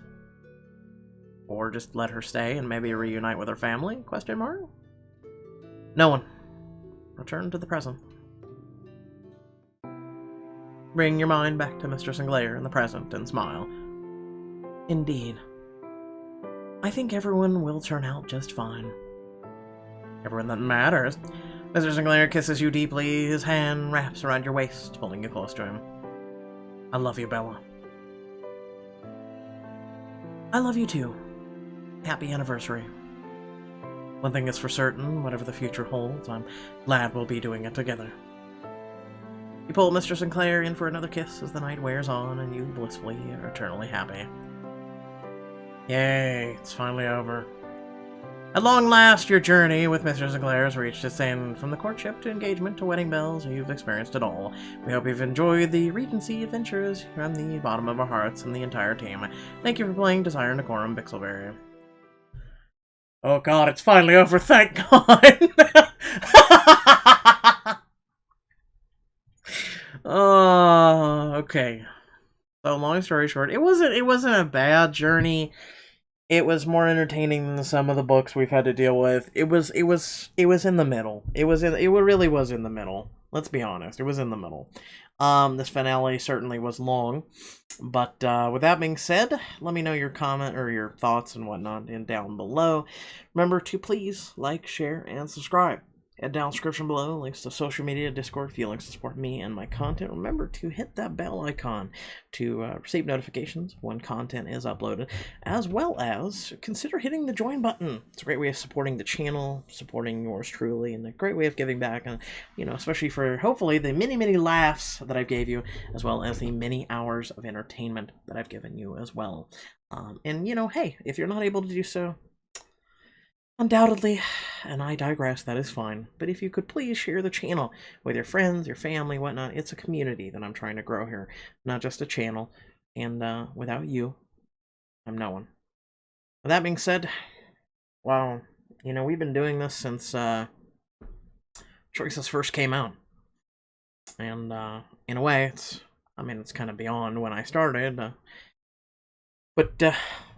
Or just let her stay and maybe reunite with her family? Question mark? No one. Return to the present. Bring your mind back to Mr. Sinclair in the present and smile. Indeed. I think everyone will turn out just fine. Everyone that matters. Mr. Sinclair kisses you deeply, his hand wraps around your waist, pulling you close to him. I love you, Bella. I love you too. Happy anniversary. One thing is for certain, whatever the future holds, I'm glad we'll be doing it together. You pull Mr. Sinclair in for another kiss as the night wears on and you blissfully are eternally happy. Yay, it's finally over. At long last, your journey with Mr. Sinclair has reached its end. From the courtship to engagement to wedding bells, you've experienced it all. We hope you've enjoyed the Regency adventures from the bottom of our hearts and the entire team. Thank you for playing Desire Decorum, Pixelberry. Oh god, it's finally over, thank god! Oh, okay. So long story short, it wasn't a bad journey. It was more entertaining than some of the books we've had to deal with. It was in the middle. It really was in the middle. Let's be honest. It was in the middle. This finale certainly was long, but with that being said, let me know your comment or your thoughts and whatnot down below. Remember to please like, share, and subscribe. Head down in the description below, links to social media, Discord, feelings to support me and my content. Remember to hit that bell icon to receive notifications when content is uploaded, as well as consider hitting the join button. It's a great way of supporting the channel, supporting yours truly, and a great way of giving back, and especially for hopefully the many laughs that I've gave you, as well as the many hours of entertainment that I've given you as well. And hey, if you're not able to do so, undoubtedly, and I digress, that is fine, but if you could please share the channel with your friends, your family, whatnot. It's a community that I'm trying to grow here, not just a channel, and without you, I'm no one. With that being said, well, we've been doing this since Choices first came out, and in a way, it's kind of beyond when I started, but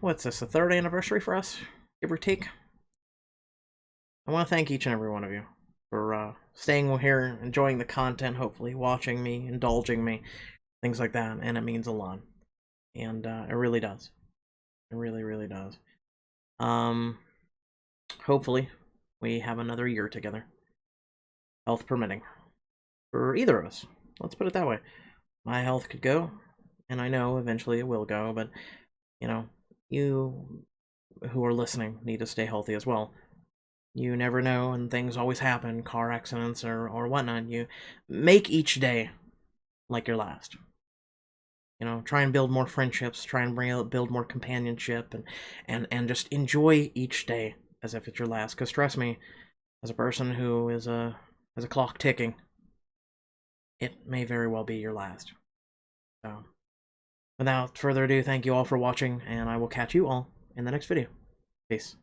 what's this, the 3rd anniversary for us, give or take? I want to thank each and every one of you for staying here, enjoying the content, hopefully, watching me, indulging me, things like that, and it means a lot. And it really does. It really, really does. Hopefully, we have another year together. Health permitting. For either of us. Let's put it that way. My health could go, and I know eventually it will go, but, you know, you who are listening need to stay healthy as well. You never know, and things always happen, car accidents or whatnot. You make each day like your last. You know, try and build more friendships, try and build more companionship, and just enjoy each day as if it's your last. Because trust me, as a person who has a clock ticking, it may very well be your last. So, without further ado, thank you all for watching, and I will catch you all in the next video. Peace.